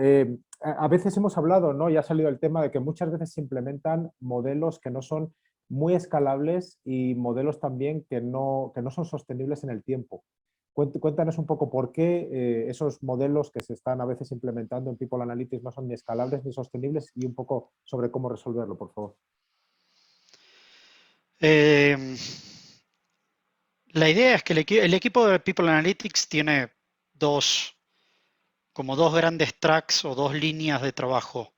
a veces hemos hablado, ¿no? Y ha salido el tema de que muchas veces se implementan modelos que no son muy escalables y modelos también que no son sostenibles en el tiempo. Cuéntanos un poco por qué esos modelos que se están a veces implementando en People Analytics no son ni escalables ni sostenibles, y un poco sobre cómo resolverlo, por favor. Eh, la idea es que el equipo de People Analytics tiene como dos grandes tracks o dos líneas de trabajo.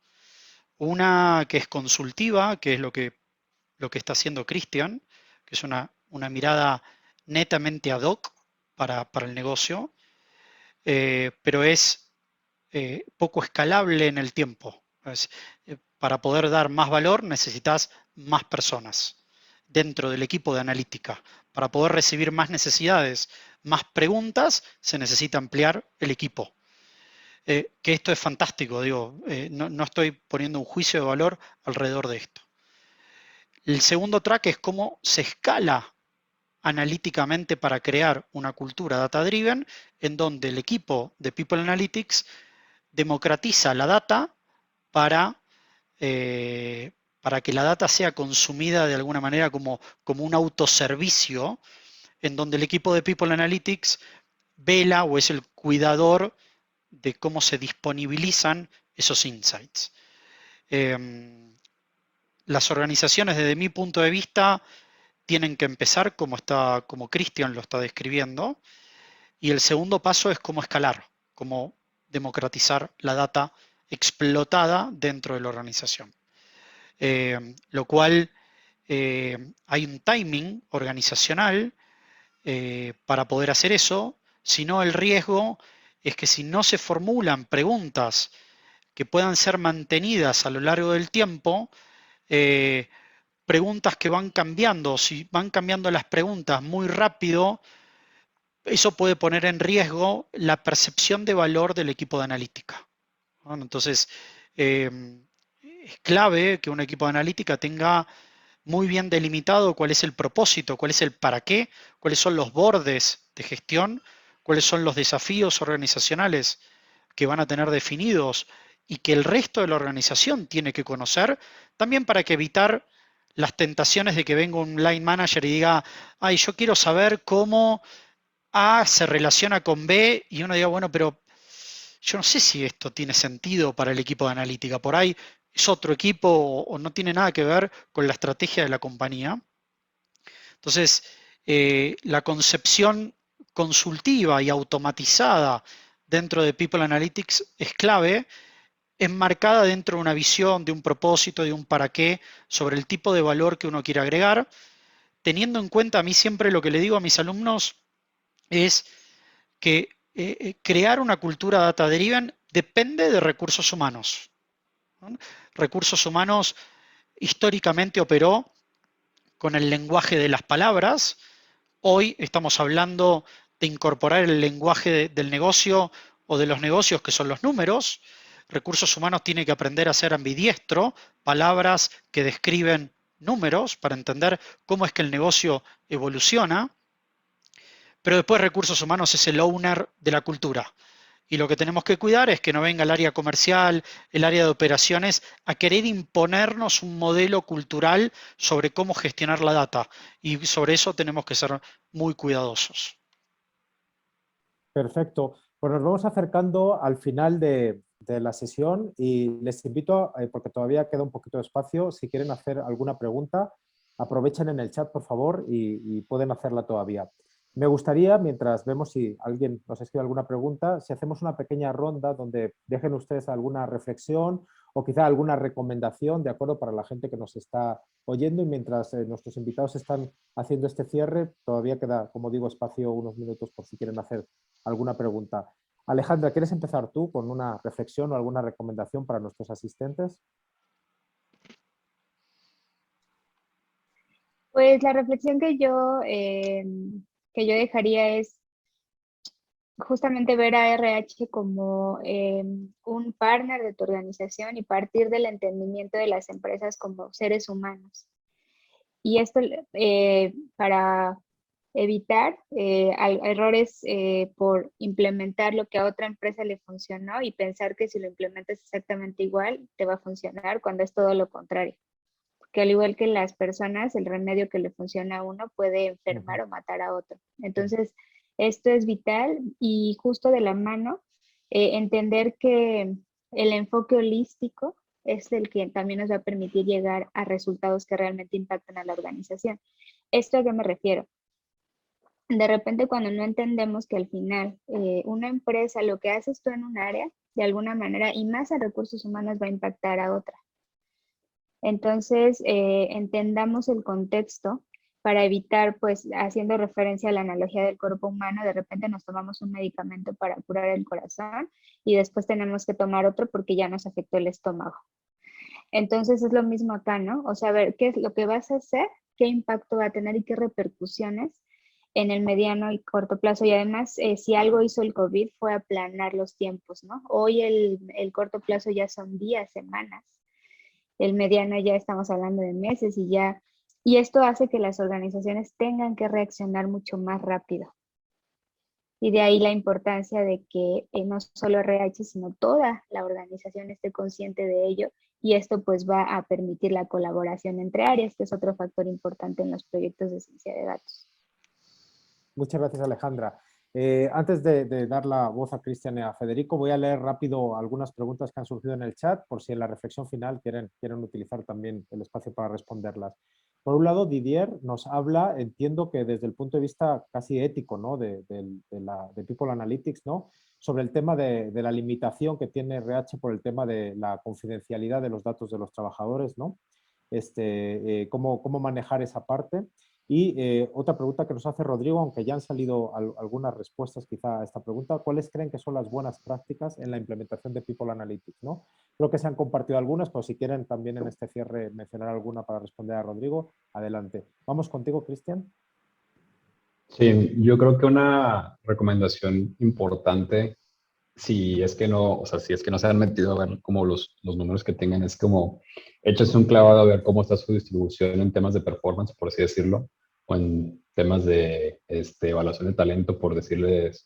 Una que es consultiva, que es lo que está haciendo Christian, que es una mirada netamente ad hoc para el negocio, pero es poco escalable en el tiempo. Para poder dar más valor necesitas más personas dentro del equipo de analítica. Para poder recibir más necesidades, más preguntas, se necesita ampliar el equipo. Que esto es fantástico, digo, no estoy poniendo un juicio de valor alrededor de esto. El segundo track es cómo se escala analíticamente para crear una cultura data-driven en donde el equipo de People Analytics democratiza la data para, para que la data sea consumida de alguna manera como un autoservicio, en donde el equipo de People Analytics vela o es el cuidador de cómo se disponibilizan esos insights. Las organizaciones, desde mi punto de vista, tienen que empezar como Christian lo está describiendo, y el segundo paso es cómo escalar, cómo democratizar la data explotada dentro de la organización. Lo cual hay un timing organizacional para poder hacer eso, si no el riesgo es que si no se formulan preguntas que puedan ser mantenidas a lo largo del tiempo, preguntas que van cambiando, si van cambiando las preguntas muy rápido, eso puede poner en riesgo la percepción de valor del equipo de analítica. Bueno, entonces, es clave que un equipo de analítica tenga muy bien delimitado cuál es el propósito, cuál es el para qué, cuáles son los bordes de gestión, cuáles son los desafíos organizacionales que van a tener definidos y que el resto de la organización tiene que conocer, también para que evitar las tentaciones de que venga un line manager y diga, ay, yo quiero saber cómo A se relaciona con B, y uno diga, bueno, pero yo no sé si esto tiene sentido para el equipo de analítica. Por ahí es otro equipo o no tiene nada que ver con la estrategia de la compañía. Entonces, la concepción consultiva y automatizada dentro de People Analytics es clave, enmarcada dentro de una visión, de un propósito, de un para qué, sobre el tipo de valor que uno quiere agregar, teniendo en cuenta, a mí siempre lo que le digo a mis alumnos es que crear una cultura data-driven depende de recursos humanos, ¿no? Recursos humanos históricamente operó con el lenguaje de las palabras. Hoy estamos hablando de incorporar el lenguaje del negocio o de los negocios, que son los números. Recursos humanos tiene que aprender a ser ambidiestro, palabras que describen números para entender cómo es que el negocio evoluciona. Pero después recursos humanos es el owner de la cultura. Y lo que tenemos que cuidar es que no venga el área comercial, el área de operaciones, a querer imponernos un modelo cultural sobre cómo gestionar la data. Y sobre eso tenemos que ser muy cuidadosos. Perfecto. Pues nos vamos acercando al final de la sesión, y les invito, porque todavía queda un poquito de espacio, si quieren hacer alguna pregunta, aprovechen en el chat, por favor, y pueden hacerla todavía. Me gustaría, mientras vemos si alguien nos escribe alguna pregunta, si hacemos una pequeña ronda donde dejen ustedes alguna reflexión o quizá alguna recomendación, de acuerdo, para la gente que nos está oyendo, y mientras nuestros invitados están haciendo este cierre, todavía queda, como digo, espacio, unos minutos por si quieren hacer alguna pregunta. Alejandra, ¿quieres empezar tú con una reflexión o alguna recomendación para nuestros asistentes? Pues la reflexión que yo dejaría es justamente ver a RH como un partner de tu organización y partir del entendimiento de las empresas como seres humanos. Y esto para evitar errores por implementar lo que a otra empresa le funcionó y pensar que si lo implementas exactamente igual, te va a funcionar cuando es todo lo contrario. Que al igual que las personas, el remedio que le funciona a uno puede enfermar o matar a otro. Entonces, esto es vital y justo de la mano, entender que el enfoque holístico es el que también nos va a permitir llegar a resultados que realmente impactan a la organización. ¿Esto a qué me refiero? De repente cuando no entendemos que al final una empresa, lo que haces tú en un área, de alguna manera, y más a recursos humanos, va a impactar a otra. Entonces, entendamos el contexto para evitar, pues, haciendo referencia a la analogía del cuerpo humano, de repente nos tomamos un medicamento para curar el corazón y después tenemos que tomar otro porque ya nos afectó el estómago. Entonces, es lo mismo acá, ¿no? O sea, ver qué es lo que vas a hacer, qué impacto va a tener y qué repercusiones en el mediano y corto plazo. Y además, si algo hizo el COVID fue aplanar los tiempos, ¿no? Hoy el corto plazo ya son días, semanas. El mediano ya estamos hablando de meses y esto hace que las organizaciones tengan que reaccionar mucho más rápido. Y de ahí la importancia de que no solo RH, sino toda la organización esté consciente de ello y esto pues va a permitir la colaboración entre áreas, que es otro factor importante en los proyectos de ciencia de datos. Muchas gracias, Alejandra. Antes de dar la voz a Cristian y a Federico, voy a leer rápido algunas preguntas que han surgido en el chat, por si en la reflexión final quieren utilizar también el espacio para responderlas. Por un lado, Didier nos habla, entiendo que desde el punto de vista casi ético, ¿no? de People Analytics, ¿no? Sobre el tema de la limitación que tiene RH por el tema de la confidencialidad de los datos de los trabajadores, ¿no? Cómo manejar esa parte. Y otra pregunta que nos hace Rodrigo, aunque ya han salido algunas respuestas quizá a esta pregunta, ¿cuáles creen que son las buenas prácticas en la implementación de People Analytics, ¿no? Creo que se han compartido algunas, pero si quieren también en este cierre mencionar alguna para responder a Rodrigo, adelante. Vamos contigo, Cristian. Sí, yo creo que una recomendación importante, si es que no, o sea, si es que no se han metido a ver como los números que tengan, es como échase un clavado a ver cómo está su distribución en temas de performance, por así decirlo, o en temas de evaluación de talento, por decirles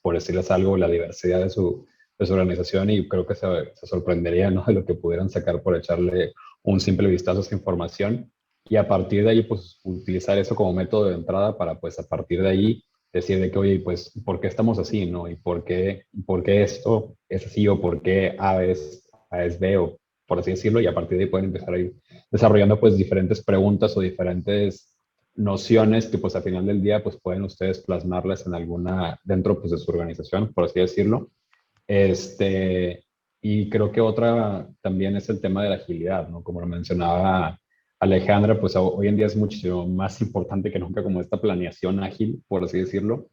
algo, la diversidad de su organización, y creo que se sorprendería, ¿no? De lo que pudieran sacar por echarle un simple vistazo a esa información. Y a partir de ahí, pues, utilizar eso como método de entrada para, pues, a partir de ahí decir de que, oye, pues, ¿por qué estamos así, no? ¿Y por qué esto es así? ¿O por qué A es B? O por así decirlo, y a partir de ahí pueden empezar a ir desarrollando, pues, diferentes preguntas o diferentes nociones que, pues, al final del día, pues, pueden ustedes plasmarlas en dentro, pues, de su organización, por así decirlo. Y creo que otra también es el tema de la agilidad, ¿no? Como lo mencionaba Alejandra, pues hoy en día es muchísimo más importante que nunca como esta planeación ágil, por así decirlo,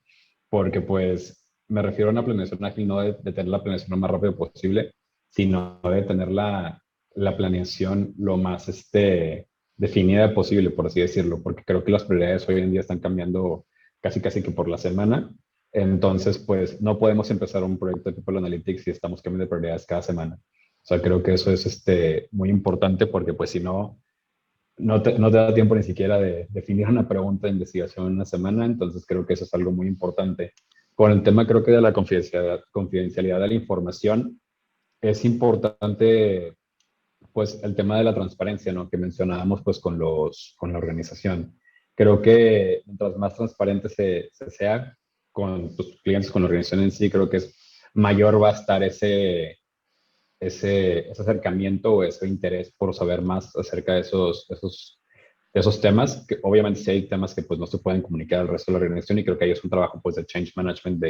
porque pues me refiero a una planeación ágil no de tener la planeación lo más rápido posible, sino de tener la planeación lo más definida posible, por así decirlo, porque creo que las prioridades hoy en día están cambiando casi casi que por la semana. Entonces, pues no podemos empezar un proyecto de People Analytics si estamos cambiando de prioridades cada semana. O sea, creo que eso es muy importante porque pues si no, no te da tiempo ni siquiera de definir una pregunta de investigación en una semana, entonces creo que eso es algo muy importante. Con el tema creo que de la confidencialidad de la información, es importante pues el tema de la transparencia, ¿no? Que mencionábamos pues con la organización. Creo que mientras más transparente se sea con tus clientes, con la organización en sí, creo que es mayor va a estar ese acercamiento o ese interés por saber más acerca de esos temas, que obviamente sí hay temas que pues no se pueden comunicar al resto de la organización y creo que ahí es un trabajo pues de change management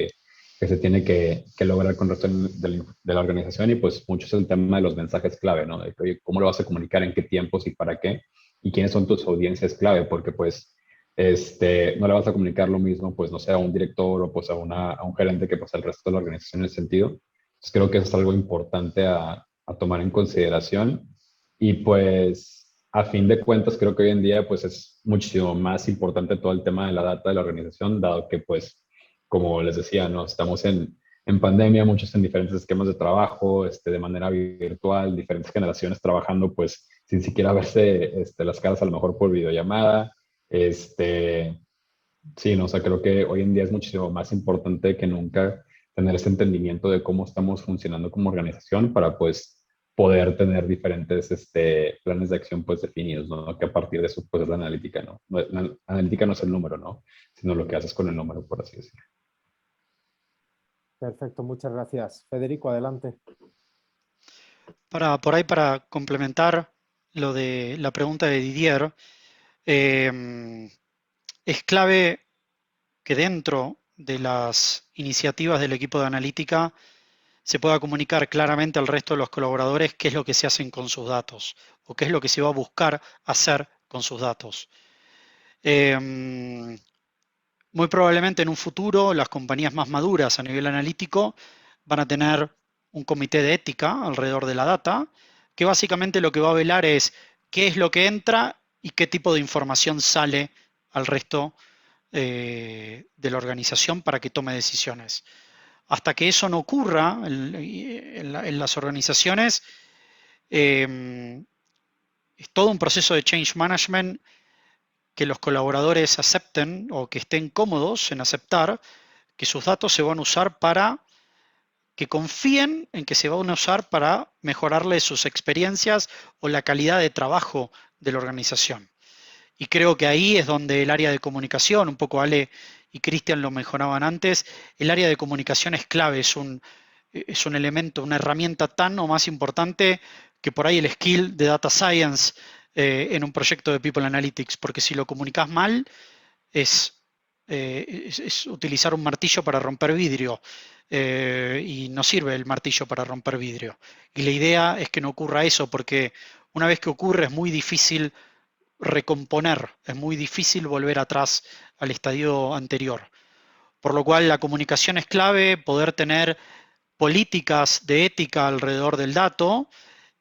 que se tiene que lograr con el resto de la organización y pues mucho es el tema de los mensajes clave, ¿no? De que, oye, ¿cómo lo vas a comunicar, en qué tiempos y para qué? Y quiénes son tus audiencias clave, porque pues no le vas a comunicar lo mismo, pues no sé, a un director o pues a un gerente que pues al resto de la organización en ese sentido. Entonces creo que eso es algo importante a tomar en consideración y pues a fin de cuentas creo que hoy en día pues es muchísimo más importante todo el tema de la data de la organización, dado que pues, como les decía, ¿no? Estamos en pandemia, muchos en diferentes esquemas de trabajo, de manera virtual, diferentes generaciones trabajando pues sin siquiera verse las caras a lo mejor por videollamada. Sí, no, o sea, creo que hoy en día es muchísimo más importante que nunca tener ese entendimiento de cómo estamos funcionando como organización para pues poder tener diferentes planes de acción pues definidos, ¿no? Que a partir de eso pues es la analítica, ¿no? La analítica no es el número, ¿no? Sino lo que haces con el número, por así decirlo. Perfecto, muchas gracias. Federico, adelante. Para complementar lo de la pregunta de Didier, es clave que dentro de las iniciativas del equipo de analítica se pueda comunicar claramente al resto de los colaboradores qué es lo que se hacen con sus datos o qué es lo que se va a buscar hacer con sus datos. Muy probablemente en un futuro las compañías más maduras a nivel analítico van a tener un comité de ética alrededor de la data, que básicamente lo que va a velar es qué es lo que entra y qué tipo de información sale al resto de la organización para que tome decisiones. Hasta que eso no ocurra en las organizaciones, es todo un proceso de change management que los colaboradores acepten o que estén cómodos en aceptar que sus datos se van a usar para que confíen en que se van a usar para mejorarles sus experiencias o la calidad de trabajo de la organización. Y creo que ahí es donde el área de comunicación, un poco Ale y Cristian lo mejoraban antes, el área de comunicación es clave, es un elemento, una herramienta tan o más importante que por ahí el skill de Data Science en un proyecto de People Analytics, porque si lo comunicas mal es utilizar un martillo para romper vidrio y no sirve el martillo para romper vidrio. Y la idea es que no ocurra eso, porque una vez que ocurre es muy difícil recomponer, es muy difícil volver atrás al estadio anterior. Por lo cual la comunicación es clave, poder tener políticas de ética alrededor del dato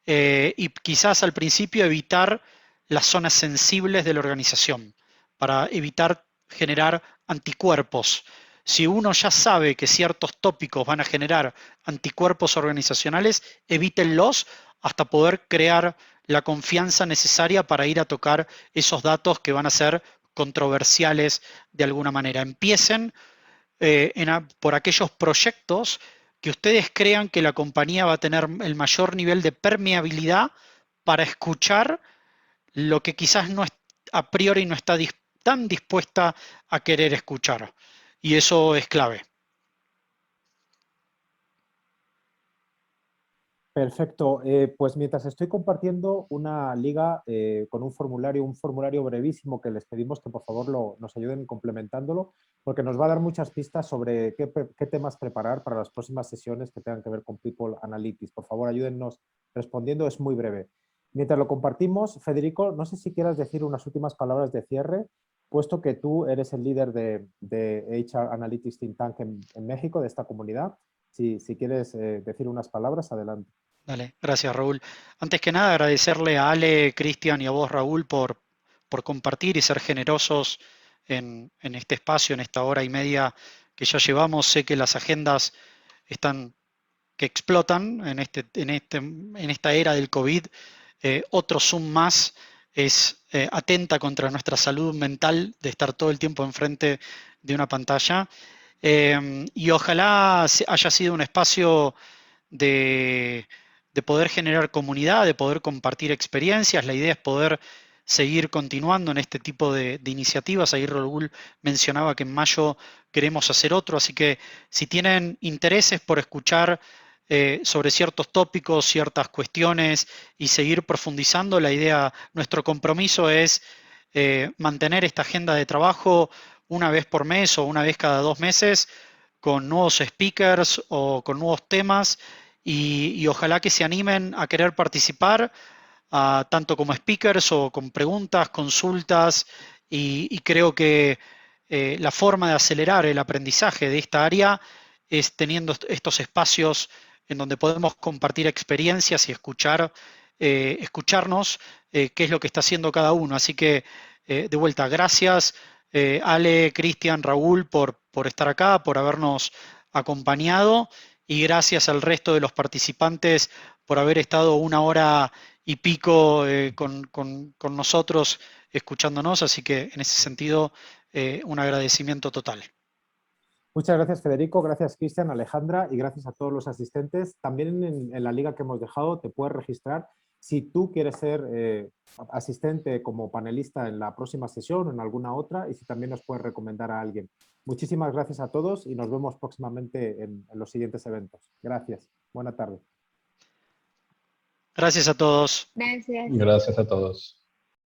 y quizás al principio evitar las zonas sensibles de la organización para evitar generar anticuerpos. Si uno ya sabe que ciertos tópicos van a generar anticuerpos organizacionales, evítenlos hasta poder crear la confianza necesaria para ir a tocar esos datos que van a ser controversiales de alguna manera. Empiecen por aquellos proyectos que ustedes crean que la compañía va a tener el mayor nivel de permeabilidad para escuchar lo que quizás no es, a priori no está tan dispuesta a querer escuchar. Y eso es clave. Perfecto. Pues mientras estoy compartiendo una liga con un formulario brevísimo que les pedimos que por favor nos ayuden complementándolo, porque nos va a dar muchas pistas sobre qué temas preparar para las próximas sesiones que tengan que ver con People Analytics. Por favor, ayúdennos respondiendo, es muy breve. Mientras lo compartimos, Federico, no sé si quieras decir unas últimas palabras de cierre, puesto que tú eres el líder de HR Analytics Think Tank en México, de esta comunidad. Si quieres decir unas palabras, adelante. Dale, gracias Raúl. Antes que nada agradecerle a Ale, Cristian y a vos Raúl por compartir y ser generosos en este espacio, en esta hora y media que ya llevamos. Sé que las agendas están que explotan en esta era del COVID. Otro Zoom más es atenta contra nuestra salud mental de estar todo el tiempo enfrente de una pantalla. Y ojalá haya sido un espacio de poder generar comunidad, de poder compartir experiencias. La idea es poder seguir continuando en este tipo de iniciativas. Ahí Raúl mencionaba que en mayo queremos hacer otro, así que si tienen intereses por escuchar sobre ciertos tópicos, ciertas cuestiones y seguir profundizando, la idea, nuestro compromiso es mantener esta agenda de trabajo una vez por mes o una vez cada 2 meses con nuevos speakers o con nuevos temas y ojalá que se animen a querer participar tanto como speakers o con preguntas, consultas y creo que la forma de acelerar el aprendizaje de esta área es teniendo estos espacios en donde podemos compartir experiencias y escuchar escucharnos qué es lo que está haciendo cada uno. Así que, de vuelta, gracias Ale, Cristian, Raúl por estar acá, por habernos acompañado, y gracias al resto de los participantes por haber estado 1 hora y pico con nosotros escuchándonos. Así que en ese sentido, un agradecimiento total. Muchas gracias, Federico, gracias, Cristian, Alejandra, y gracias a todos los asistentes. También en la liga que hemos dejado te puedes registrar si tú quieres ser asistente como panelista en la próxima sesión o en alguna otra, y si también nos puedes recomendar a alguien. Muchísimas gracias a todos y nos vemos próximamente en los siguientes eventos. Gracias. Buena tarde. Gracias a todos. Gracias. Gracias a todos.